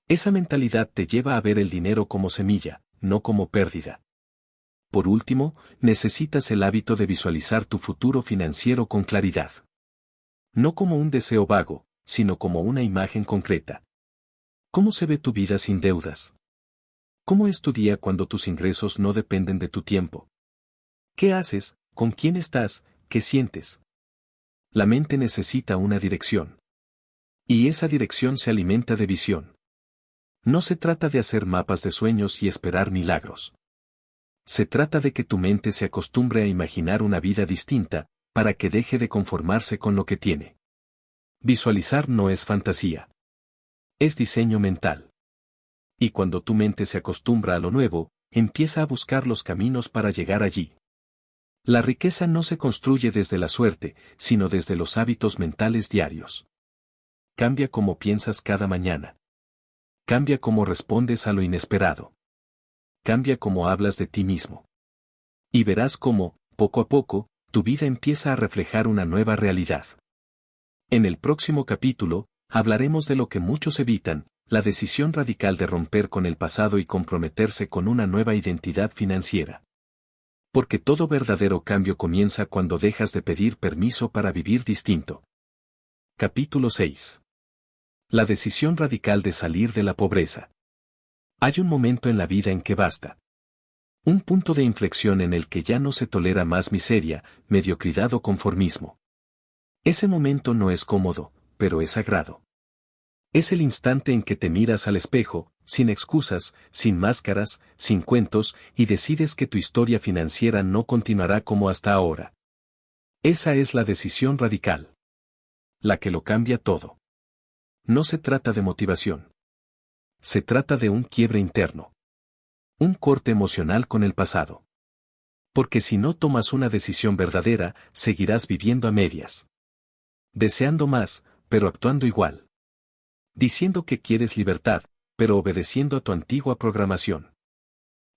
Esa mentalidad te lleva a ver el dinero como semilla, no como pérdida. Por último, necesitas el hábito de visualizar tu futuro financiero con claridad. No como un deseo vago, sino como una imagen concreta. ¿Cómo se ve tu vida sin deudas? ¿Cómo es tu día cuando tus ingresos no dependen de tu tiempo? ¿Qué haces? ¿Con quién estás? ¿Qué sientes? La mente necesita una dirección. Y esa dirección se alimenta de visión. No se trata de hacer mapas de sueños y esperar milagros. Se trata de que tu mente se acostumbre a imaginar una vida distinta, para que deje de conformarse con lo que tiene. Visualizar no es fantasía. Es diseño mental. Y cuando tu mente se acostumbra a lo nuevo, empieza a buscar los caminos para llegar allí. La riqueza no se construye desde la suerte, sino desde los hábitos mentales diarios. Cambia cómo piensas cada mañana. Cambia cómo respondes a lo inesperado. Cambia cómo hablas de ti mismo. Y verás cómo, poco a poco, tu vida empieza a reflejar una nueva realidad. En el próximo capítulo, hablaremos de lo que muchos evitan, la decisión radical de romper con el pasado y comprometerse con una nueva identidad financiera. Porque todo verdadero cambio comienza cuando dejas de pedir permiso para vivir distinto. Capítulo 6. La decisión radical de salir de la pobreza. Hay un momento en la vida en que basta. Un punto de inflexión en el que ya no se tolera más miseria, mediocridad o conformismo. Ese momento no es cómodo, pero es sagrado. Es el instante en que te miras al espejo, sin excusas, sin máscaras, sin cuentos, y decides que tu historia financiera no continuará como hasta ahora. Esa es la decisión radical. La que lo cambia todo. No se trata de motivación. Se trata de un quiebre interno. Un corte emocional con el pasado. Porque si no tomas una decisión verdadera, seguirás viviendo a medias. Deseando más, pero actuando igual. Diciendo que quieres libertad, pero obedeciendo a tu antigua programación.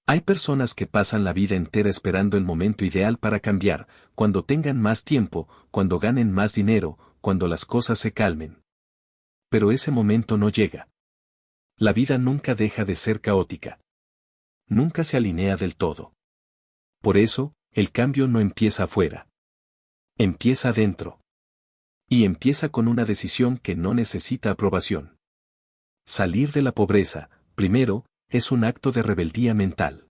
Hay personas que pasan la vida entera esperando el momento ideal para cambiar, cuando tengan más tiempo, cuando ganen más dinero, cuando las cosas se calmen. Pero ese momento no llega. La vida nunca deja de ser caótica. Nunca se alinea del todo. Por eso, el cambio no empieza afuera. Empieza adentro. Y empieza con una decisión que no necesita aprobación. Salir de la pobreza, primero, es un acto de rebeldía mental.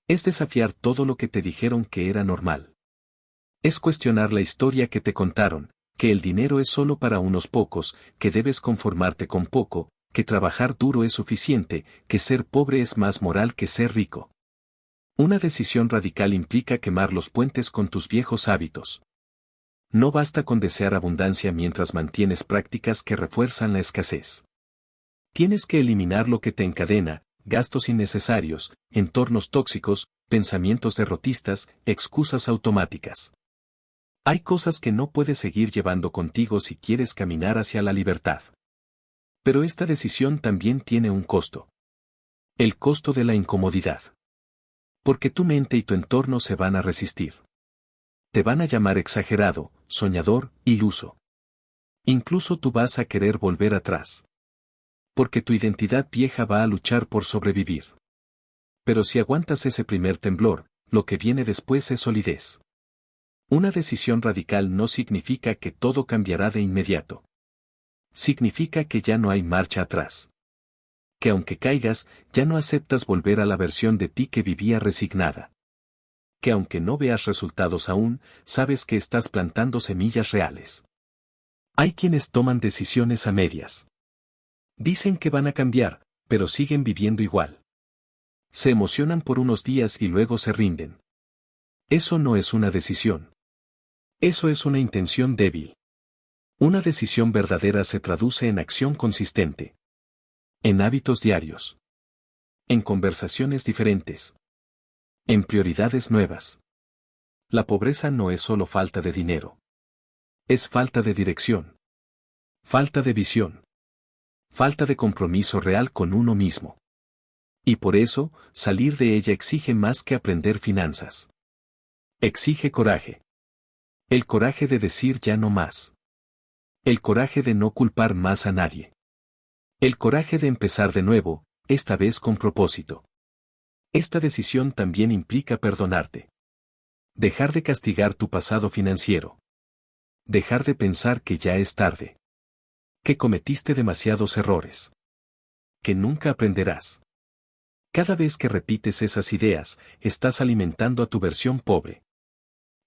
Es desafiar todo lo que te dijeron que era normal. Es cuestionar la historia que te contaron, que el dinero es solo para unos pocos, que debes conformarte con poco, que trabajar duro es suficiente, que ser pobre es más moral que ser rico. Una decisión radical implica quemar los puentes con tus viejos hábitos. No basta con desear abundancia mientras mantienes prácticas que refuerzan la escasez. Tienes que eliminar lo que te encadena, gastos innecesarios, entornos tóxicos, pensamientos derrotistas, excusas automáticas. Hay cosas que no puedes seguir llevando contigo si quieres caminar hacia la libertad. Pero esta decisión también tiene un costo. El costo de la incomodidad. Porque tu mente y tu entorno se van a resistir. Te van a llamar exagerado, soñador, iluso. Incluso tú vas a querer volver atrás. Porque tu identidad vieja va a luchar por sobrevivir. Pero si aguantas ese primer temblor, lo que viene después es solidez. Una decisión radical no significa que todo cambiará de inmediato. Significa que ya no hay marcha atrás. Que aunque caigas, ya no aceptas volver a la versión de ti que vivía resignada. Que aunque no veas resultados aún, sabes que estás plantando semillas reales. Hay quienes toman decisiones a medias. Dicen que van a cambiar, pero siguen viviendo igual. Se emocionan por unos días y luego se rinden. Eso no es una decisión. Eso es una intención débil. Una decisión verdadera se traduce en acción consistente. En hábitos diarios. En conversaciones diferentes. En prioridades nuevas. La pobreza no es solo falta de dinero. Es falta de dirección. Falta de visión. Falta de compromiso real con uno mismo. Y por eso, salir de ella exige más que aprender finanzas. Exige coraje. El coraje de decir ya no más. El coraje de no culpar más a nadie. El coraje de empezar de nuevo, esta vez con propósito. Esta decisión también implica perdonarte. Dejar de castigar tu pasado financiero. Dejar de pensar que ya es tarde. Que cometiste demasiados errores. Que nunca aprenderás. Cada vez que repites esas ideas, estás alimentando a tu versión pobre.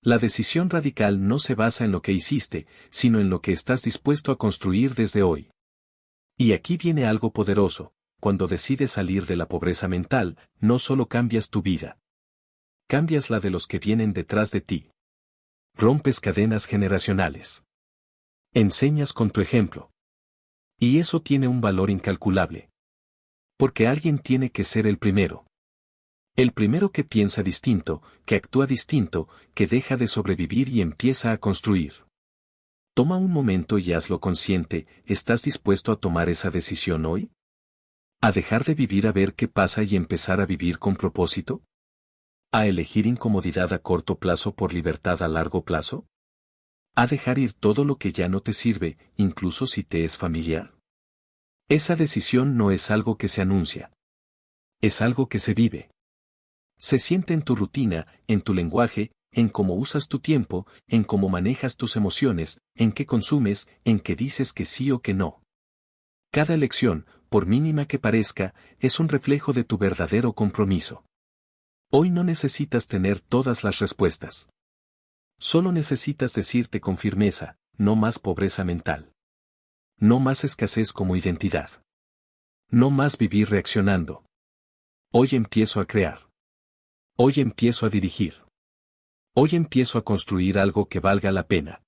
La decisión radical no se basa en lo que hiciste, sino en lo que estás dispuesto a construir desde hoy. Y aquí viene algo poderoso, cuando decides salir de la pobreza mental, no solo cambias tu vida. Cambias la de los que vienen detrás de ti. Rompes cadenas generacionales. Enseñas con tu ejemplo. Y eso tiene un valor incalculable. Porque alguien tiene que ser el primero. El primero que piensa distinto, que actúa distinto, que deja de sobrevivir y empieza a construir. Toma un momento y hazlo consciente, ¿estás dispuesto a tomar esa decisión hoy? ¿A dejar de vivir a ver qué pasa y empezar a vivir con propósito? ¿A elegir incomodidad a corto plazo por libertad a largo plazo? ¿A dejar ir todo lo que ya no te sirve, incluso si te es familiar? Esa decisión no es algo que se anuncia. Es algo que se vive. Se siente en tu rutina, en tu lenguaje, en cómo usas tu tiempo, en cómo manejas tus emociones, en qué consumes, en qué dices que sí o que no. Cada elección, por mínima que parezca, es un reflejo de tu verdadero compromiso. Hoy no necesitas tener todas las respuestas. Solo necesitas decirte con firmeza, no más pobreza mental. No más escasez como identidad. No más vivir reaccionando. Hoy empiezo a crear. Hoy empiezo a dirigir. Hoy empiezo a construir algo que valga la pena.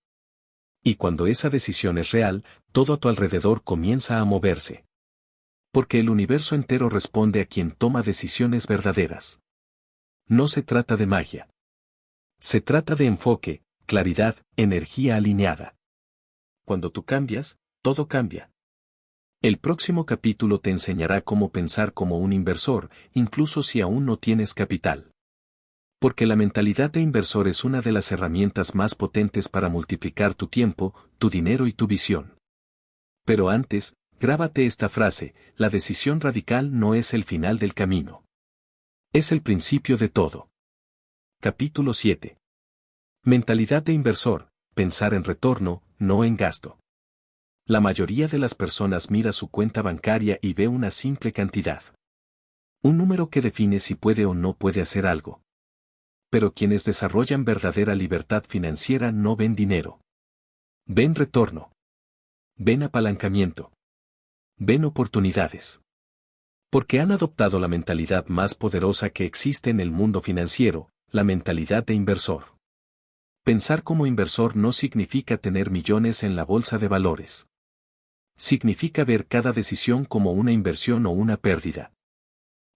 Y cuando esa decisión es real, todo a tu alrededor comienza a moverse. Porque el universo entero responde a quien toma decisiones verdaderas. No se trata de magia. Se trata de enfoque, claridad, energía alineada. Cuando tú cambias, todo cambia. El próximo capítulo te enseñará cómo pensar como un inversor, incluso si aún no tienes capital. Porque la mentalidad de inversor es una de las herramientas más potentes para multiplicar tu tiempo, tu dinero y tu visión. Pero antes, grábate esta frase: la decisión radical no es el final del camino. Es el principio de todo. Capítulo 7. Mentalidad de inversor: pensar en retorno, no en gasto. La mayoría de las personas mira su cuenta bancaria y ve una simple cantidad. Un número que define si puede o no puede hacer algo. Pero quienes desarrollan verdadera libertad financiera no ven dinero. Ven retorno. Ven apalancamiento. Ven oportunidades. Porque han adoptado la mentalidad más poderosa que existe en el mundo financiero, la mentalidad de inversor. Pensar como inversor no significa tener millones en la bolsa de valores. Significa ver cada decisión como una inversión o una pérdida.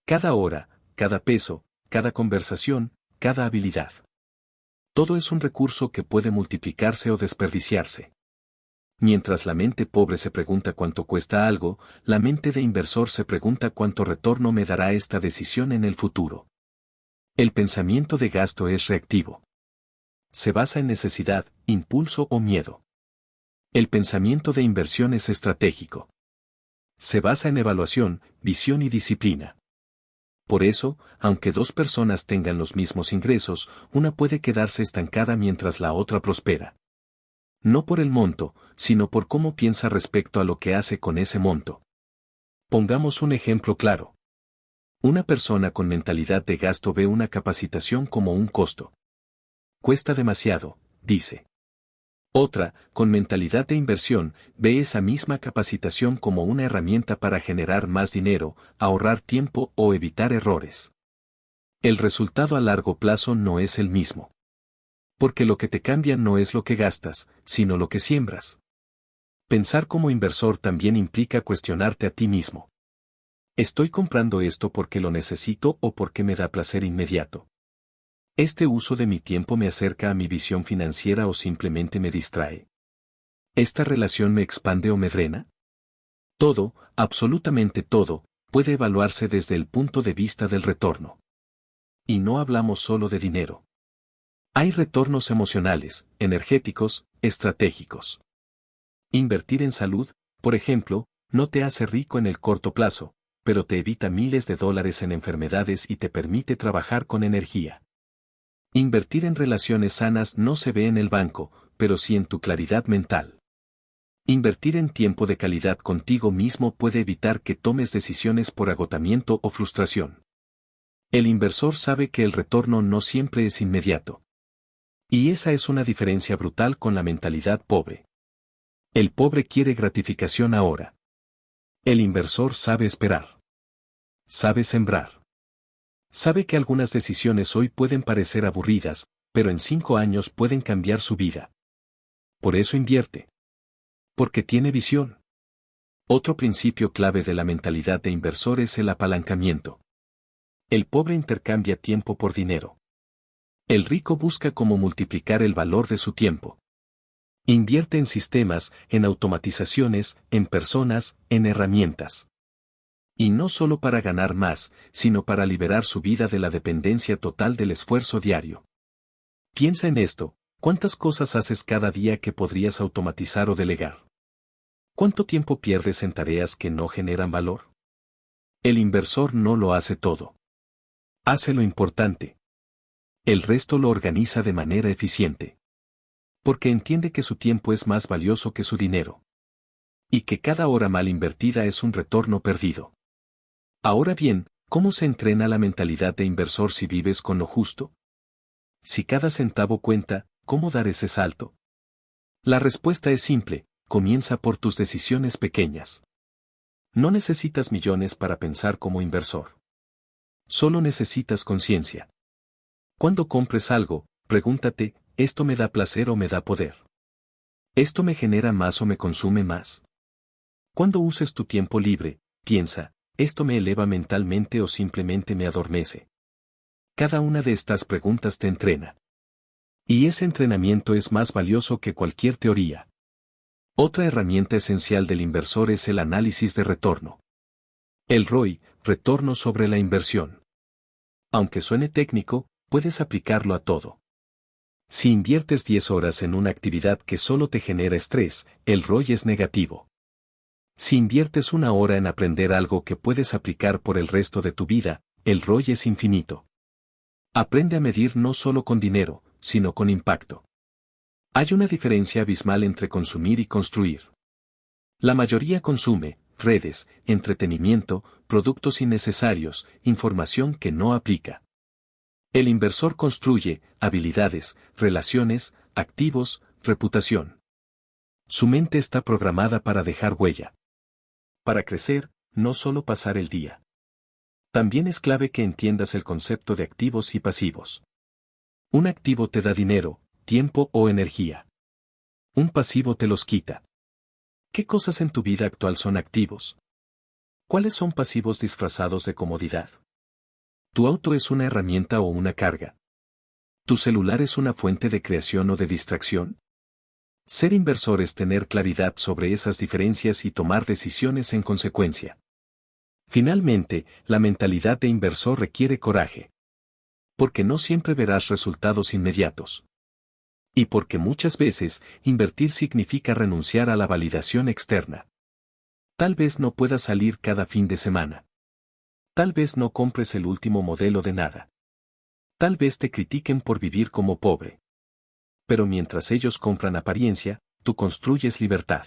Cada hora, cada peso, cada conversación, cada habilidad. Todo es un recurso que puede multiplicarse o desperdiciarse. Mientras la mente pobre se pregunta cuánto cuesta algo, la mente de inversor se pregunta cuánto retorno me dará esta decisión en el futuro. El pensamiento de gasto es reactivo. Se basa en necesidad, impulso o miedo. El pensamiento de inversión es estratégico. Se basa en evaluación, visión y disciplina. Por eso, aunque dos personas tengan los mismos ingresos, una puede quedarse estancada mientras la otra prospera. No por el monto, sino por cómo piensa respecto a lo que hace con ese monto. Pongamos un ejemplo claro. Una persona con mentalidad de gasto ve una capacitación como un costo. Cuesta demasiado, dice. Otra, con mentalidad de inversión, ve esa misma capacitación como una herramienta para generar más dinero, ahorrar tiempo o evitar errores. El resultado a largo plazo no es el mismo. Porque lo que te cambia no es lo que gastas, sino lo que siembras. Pensar como inversor también implica cuestionarte a ti mismo. ¿Estoy comprando esto porque lo necesito o porque me da placer inmediato? ¿Este uso de mi tiempo me acerca a mi visión financiera o simplemente me distrae? ¿Esta relación me expande o me drena? Todo, absolutamente todo, puede evaluarse desde el punto de vista del retorno. Y no hablamos solo de dinero. Hay retornos emocionales, energéticos, estratégicos. Invertir en salud, por ejemplo, no te hace rico en el corto plazo, pero te evita miles de dólares en enfermedades y te permite trabajar con energía. Invertir en relaciones sanas no se ve en el banco, pero sí en tu claridad mental. Invertir en tiempo de calidad contigo mismo puede evitar que tomes decisiones por agotamiento o frustración. El inversor sabe que el retorno no siempre es inmediato. Y esa es una diferencia brutal con la mentalidad pobre. El pobre quiere gratificación ahora. El inversor sabe esperar. Sabe sembrar. Sabe que algunas decisiones hoy pueden parecer aburridas, pero en 5 años pueden cambiar su vida. Por eso invierte. Porque tiene visión. Otro principio clave de la mentalidad de inversor es el apalancamiento. El pobre intercambia tiempo por dinero. El rico busca cómo multiplicar el valor de su tiempo. Invierte en sistemas, en automatizaciones, en personas, en herramientas. Y no solo para ganar más, sino para liberar su vida de la dependencia total del esfuerzo diario. Piensa en esto, ¿cuántas cosas haces cada día que podrías automatizar o delegar? ¿Cuánto tiempo pierdes en tareas que no generan valor? El inversor no lo hace todo. Hace lo importante. El resto lo organiza de manera eficiente. Porque entiende que su tiempo es más valioso que su dinero. Y que cada hora mal invertida es un retorno perdido. Ahora bien, ¿cómo se entrena la mentalidad de inversor si vives con lo justo? Si cada centavo cuenta, ¿cómo dar ese salto? La respuesta es simple, comienza por tus decisiones pequeñas. No necesitas millones para pensar como inversor. Solo necesitas conciencia. Cuando compres algo, pregúntate, ¿esto me da placer o me da poder? ¿Esto me genera más o me consume más? Cuando uses tu tiempo libre, piensa, ¿esto me eleva mentalmente o simplemente me adormece? Cada una de estas preguntas te entrena. Y ese entrenamiento es más valioso que cualquier teoría. Otra herramienta esencial del inversor es el análisis de retorno. El ROI, retorno sobre la inversión. Aunque suene técnico, puedes aplicarlo a todo. Si inviertes 10 horas en una actividad que solo te genera estrés, el ROI es negativo. Si inviertes 1 hora en aprender algo que puedes aplicar por el resto de tu vida, el ROI es infinito. Aprende a medir no solo con dinero, sino con impacto. Hay una diferencia abismal entre consumir y construir. La mayoría consume redes, entretenimiento, productos innecesarios, información que no aplica. El inversor construye habilidades, relaciones, activos, reputación. Su mente está programada para dejar huella. Para crecer, no solo pasar el día. También es clave que entiendas el concepto de activos y pasivos. Un activo te da dinero, tiempo o energía. Un pasivo te los quita. ¿Qué cosas en tu vida actual son activos? ¿Cuáles son pasivos disfrazados de comodidad? ¿Tu auto es una herramienta o una carga? ¿Tu celular es una fuente de creación o de distracción? Ser inversor es tener claridad sobre esas diferencias y tomar decisiones en consecuencia. Finalmente, la mentalidad de inversor requiere coraje. Porque no siempre verás resultados inmediatos. Y porque muchas veces, invertir significa renunciar a la validación externa. Tal vez no puedas salir cada fin de semana. Tal vez no compres el último modelo de nada. Tal vez te critiquen por vivir como pobre. Pero mientras ellos compran apariencia, tú construyes libertad.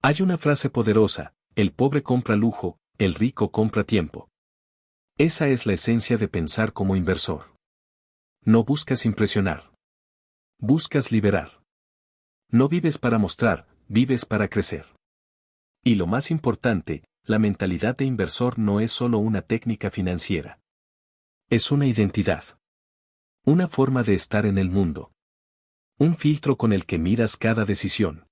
Hay una frase poderosa, el pobre compra lujo, el rico compra tiempo. Esa es la esencia de pensar como inversor. No buscas impresionar. Buscas liberar. No vives para mostrar, vives para crecer. Y lo más importante, la mentalidad de inversor no es solo una técnica financiera. Es una identidad. Una forma de estar en el mundo. Un filtro con el que miras cada decisión.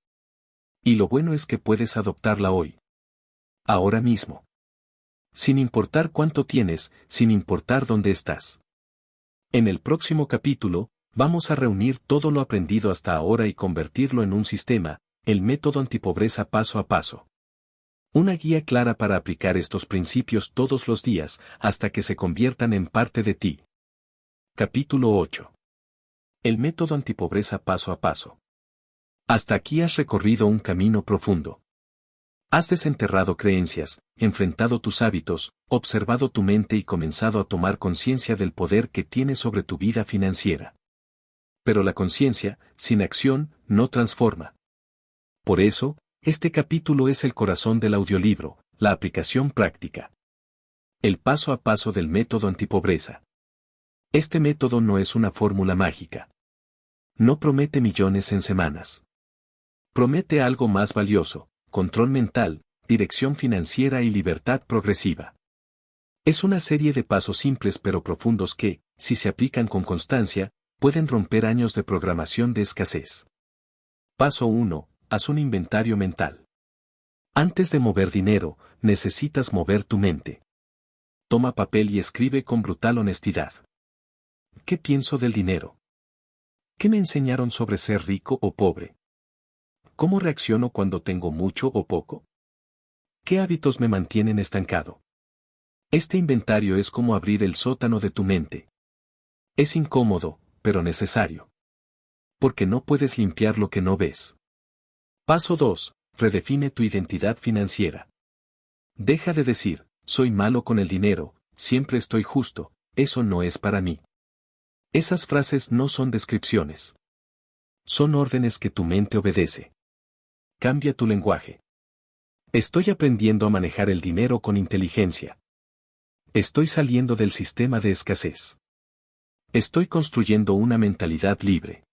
Y lo bueno es que puedes adoptarla hoy. Ahora mismo. Sin importar cuánto tienes, sin importar dónde estás. En el próximo capítulo, vamos a reunir todo lo aprendido hasta ahora y convertirlo en un sistema, el método antipobreza paso a paso. Una guía clara para aplicar estos principios todos los días, hasta que se conviertan en parte de ti. Capítulo 8. El método antipobreza paso a paso. Hasta aquí has recorrido un camino profundo. Has desenterrado creencias, enfrentado tus hábitos, observado tu mente y comenzado a tomar conciencia del poder que tienes sobre tu vida financiera. Pero la conciencia, sin acción, no transforma. Por eso, este capítulo es el corazón del audiolibro, la aplicación práctica. El paso a paso del método antipobreza. Este método no es una fórmula mágica. No promete millones en semanas. Promete algo más valioso: control mental, dirección financiera y libertad progresiva. Es una serie de pasos simples pero profundos que, si se aplican con constancia, pueden romper años de programación de escasez. Paso 1. Haz un inventario mental. Antes de mover dinero, necesitas mover tu mente. Toma papel y escribe con brutal honestidad. ¿Qué pienso del dinero? ¿Qué me enseñaron sobre ser rico o pobre? ¿Cómo reacciono cuando tengo mucho o poco? ¿Qué hábitos me mantienen estancado? Este inventario es como abrir el sótano de tu mente. Es incómodo, pero necesario. Porque no puedes limpiar lo que no ves. Paso 2. Redefine tu identidad financiera. Deja de decir, soy malo con el dinero, siempre estoy justo, eso no es para mí. Esas frases no son descripciones. Son órdenes que tu mente obedece. Cambia tu lenguaje. Estoy aprendiendo a manejar el dinero con inteligencia. Estoy saliendo del sistema de escasez. Estoy construyendo una mentalidad libre.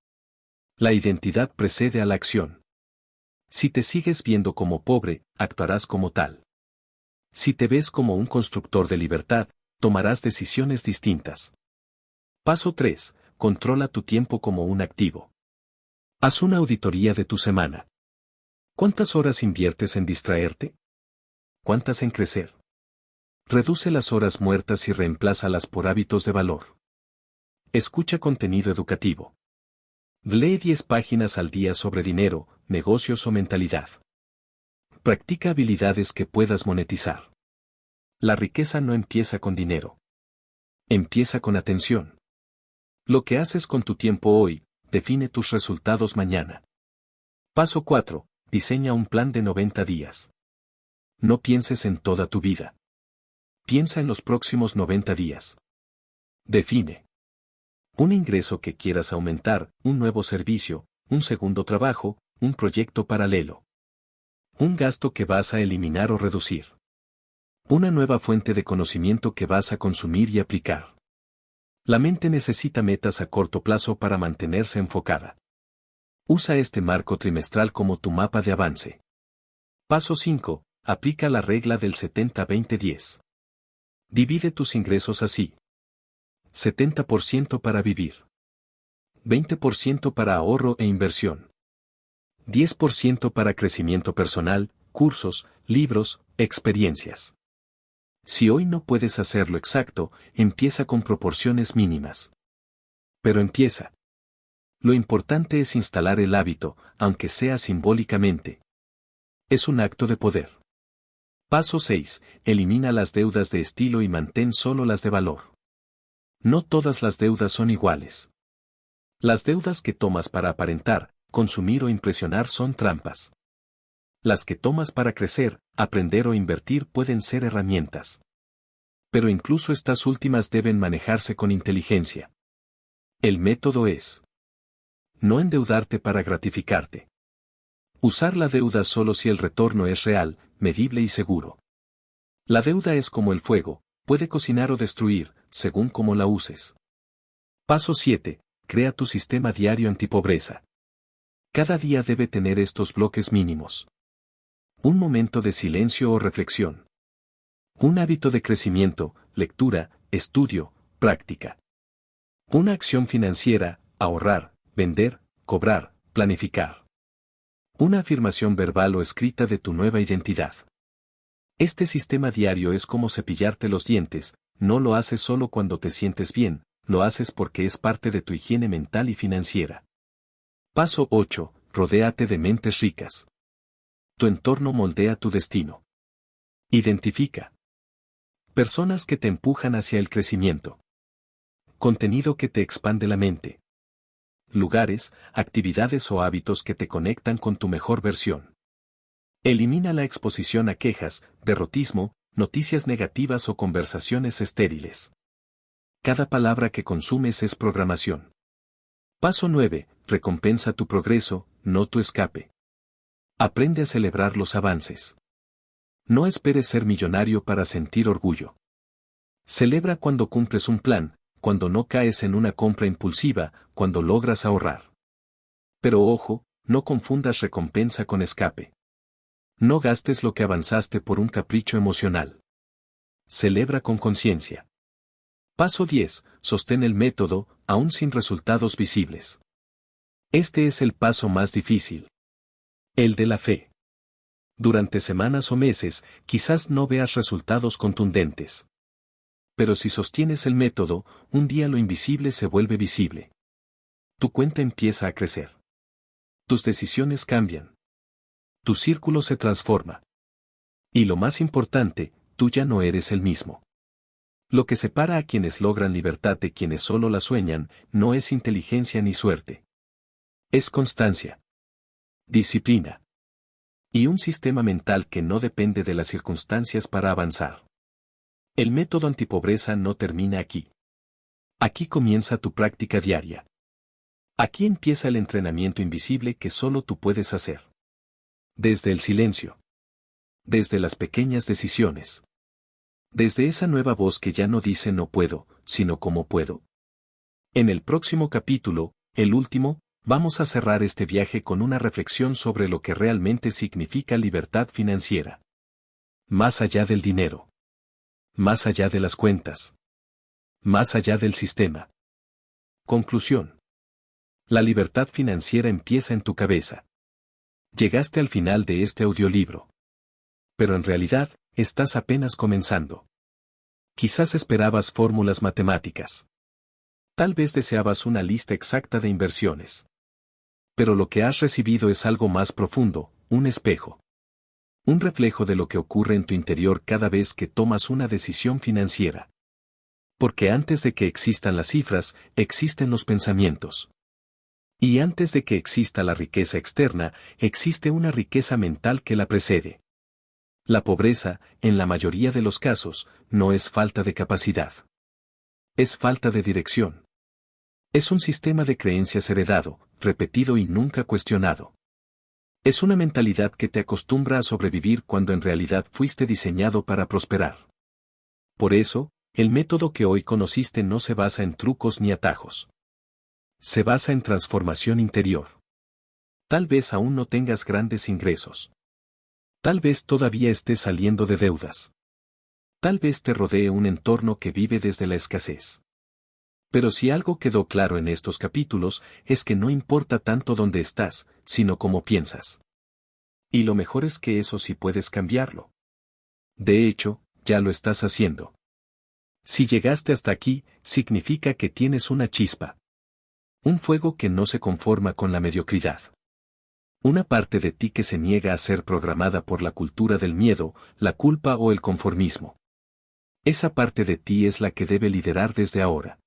La identidad precede a la acción. Si te sigues viendo como pobre, actuarás como tal. Si te ves como un constructor de libertad, tomarás decisiones distintas. Paso 3. Controla tu tiempo como un activo. Haz una auditoría de tu semana. ¿Cuántas horas inviertes en distraerte? ¿Cuántas en crecer? Reduce las horas muertas y reemplázalas por hábitos de valor. Escucha contenido educativo. Lee 10 páginas al día sobre dinero, negocios o mentalidad. Practica habilidades que puedas monetizar. La riqueza no empieza con dinero. Empieza con atención. Lo que haces con tu tiempo hoy, define tus resultados mañana. Paso 4. Diseña un plan de 90 días. No pienses en toda tu vida. Piensa en los próximos 90 días. Define un ingreso que quieras aumentar, un nuevo servicio, un segundo trabajo, un proyecto paralelo. Un gasto que vas a eliminar o reducir. Una nueva fuente de conocimiento que vas a consumir y aplicar. La mente necesita metas a corto plazo para mantenerse enfocada. Usa este marco trimestral como tu mapa de avance. Paso 5. Aplica la regla del 70-20-10. Divide tus ingresos así. 70% para vivir. 20% para ahorro e inversión. 10% para crecimiento personal, cursos, libros, experiencias. Si hoy no puedes hacerlo exacto, empieza con proporciones mínimas. Pero empieza. Lo importante es instalar el hábito, aunque sea simbólicamente. Es un acto de poder. Paso 6. Elimina las deudas de estilo y mantén solo las de valor. No todas las deudas son iguales. Las deudas que tomas para aparentar, consumir o impresionar son trampas. Las que tomas para crecer, aprender o invertir pueden ser herramientas. Pero incluso estas últimas deben manejarse con inteligencia. El método es: no endeudarte para gratificarte. Usar la deuda solo si el retorno es real, medible y seguro. La deuda es como el fuego, puede cocinar o destruir, según cómo la uses. Paso 7. Crea tu sistema diario antipobreza. Cada día debe tener estos bloques mínimos. Un momento de silencio o reflexión. Un hábito de crecimiento, lectura, estudio, práctica. Una acción financiera, ahorrar, vender, cobrar, planificar. Una afirmación verbal o escrita de tu nueva identidad. Este sistema diario es como cepillarte los dientes, no lo haces solo cuando te sientes bien, lo haces porque es parte de tu higiene mental y financiera. Paso 8. Rodéate de mentes ricas. Tu entorno moldea tu destino. Identifica personas que te empujan hacia el crecimiento. Contenido que te expande la mente. Lugares, actividades o hábitos que te conectan con tu mejor versión. Elimina la exposición a quejas, derrotismo, noticias negativas o conversaciones estériles. Cada palabra que consumes es programación. Paso 9. Recompensa tu progreso, no tu escape. Aprende a celebrar los avances. No esperes ser millonario para sentir orgullo. Celebra cuando cumples un plan, cuando no caes en una compra impulsiva, cuando logras ahorrar. Pero ojo, no confundas recompensa con escape. No gastes lo que avanzaste por un capricho emocional. Celebra con conciencia. Paso 10. Sostén el método, aún sin resultados visibles. Este es el paso más difícil. El de la fe. Durante semanas o meses, quizás no veas resultados contundentes. Pero si sostienes el método, un día lo invisible se vuelve visible. Tu cuenta empieza a crecer. Tus decisiones cambian. Tu círculo se transforma. Y lo más importante, tú ya no eres el mismo. Lo que separa a quienes logran libertad de quienes solo la sueñan, no es inteligencia ni suerte. Es constancia. Disciplina. Y un sistema mental que no depende de las circunstancias para avanzar. El método antipobreza no termina aquí. Aquí comienza tu práctica diaria. Aquí empieza el entrenamiento invisible que solo tú puedes hacer. Desde el silencio. Desde las pequeñas decisiones. Desde esa nueva voz que ya no dice no puedo, sino cómo puedo. En el próximo capítulo, el último, vamos a cerrar este viaje con una reflexión sobre lo que realmente significa libertad financiera. Más allá del dinero. Más allá de las cuentas. Más allá del sistema. Conclusión. La libertad financiera empieza en tu cabeza. Llegaste al final de este audiolibro. Pero en realidad, estás apenas comenzando. Quizás esperabas fórmulas matemáticas. Tal vez deseabas una lista exacta de inversiones. Pero lo que has recibido es algo más profundo, un espejo. Un reflejo de lo que ocurre en tu interior cada vez que tomas una decisión financiera. Porque antes de que existan las cifras, existen los pensamientos. Y antes de que exista la riqueza externa, existe una riqueza mental que la precede. La pobreza, en la mayoría de los casos, no es falta de capacidad. Es falta de dirección. Es un sistema de creencias heredado, repetido y nunca cuestionado. Es una mentalidad que te acostumbra a sobrevivir cuando en realidad fuiste diseñado para prosperar. Por eso, el método que hoy conociste no se basa en trucos ni atajos. Se basa en transformación interior. Tal vez aún no tengas grandes ingresos. Tal vez todavía estés saliendo de deudas. Tal vez te rodee un entorno que vive desde la escasez. Pero si algo quedó claro en estos capítulos, es que no importa tanto dónde estás, sino cómo piensas. Y lo mejor es que eso sí puedes cambiarlo. De hecho, ya lo estás haciendo. Si llegaste hasta aquí, significa que tienes una chispa. Un fuego que no se conforma con la mediocridad. Una parte de ti que se niega a ser programada por la cultura del miedo, la culpa o el conformismo. Esa parte de ti es la que debe liderar desde ahora.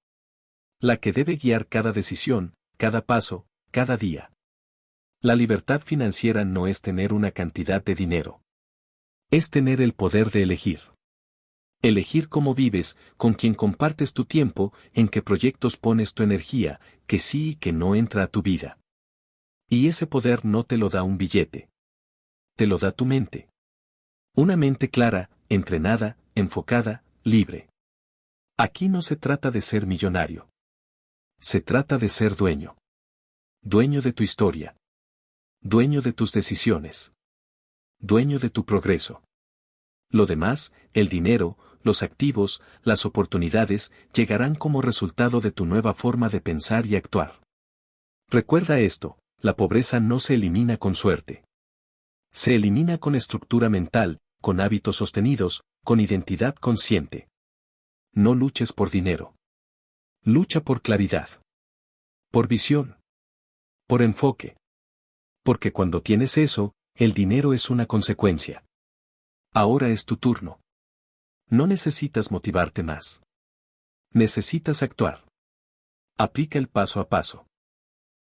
La que debe guiar cada decisión, cada paso, cada día. La libertad financiera no es tener una cantidad de dinero. Es tener el poder de elegir. Elegir cómo vives, con quién compartes tu tiempo, en qué proyectos pones tu energía, que sí y que no entra a tu vida. Y ese poder no te lo da un billete. Te lo da tu mente. Una mente clara, entrenada, enfocada, libre. Aquí no se trata de ser millonario. Se trata de ser dueño. Dueño de tu historia. Dueño de tus decisiones. Dueño de tu progreso. Lo demás, el dinero, los activos, las oportunidades, llegarán como resultado de tu nueva forma de pensar y actuar. Recuerda esto, la pobreza no se elimina con suerte. Se elimina con estructura mental, con hábitos sostenidos, con identidad consciente. No luches por dinero. Lucha por claridad. Por visión. Por enfoque. Porque cuando tienes eso, el dinero es una consecuencia. Ahora es tu turno. No necesitas motivarte más. Necesitas actuar. Aplica el paso a paso.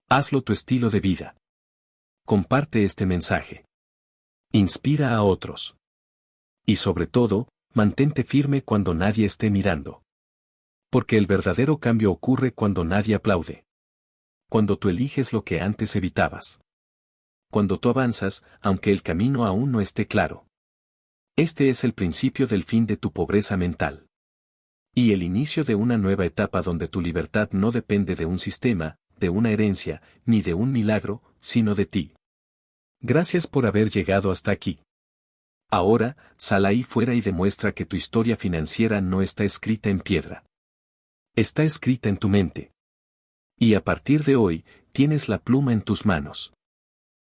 Hazlo tu estilo de vida. Comparte este mensaje. Inspira a otros. Y sobre todo, mantente firme cuando nadie esté mirando. Porque el verdadero cambio ocurre cuando nadie aplaude. Cuando tú eliges lo que antes evitabas. Cuando tú avanzas, aunque el camino aún no esté claro. Este es el principio del fin de tu pobreza mental. Y el inicio de una nueva etapa donde tu libertad no depende de un sistema, de una herencia, ni de un milagro, sino de ti. Gracias por haber llegado hasta aquí. Ahora, sal ahí fuera y demuestra que tu historia financiera no está escrita en piedra. Está escrita en tu mente. Y a partir de hoy, tienes la pluma en tus manos.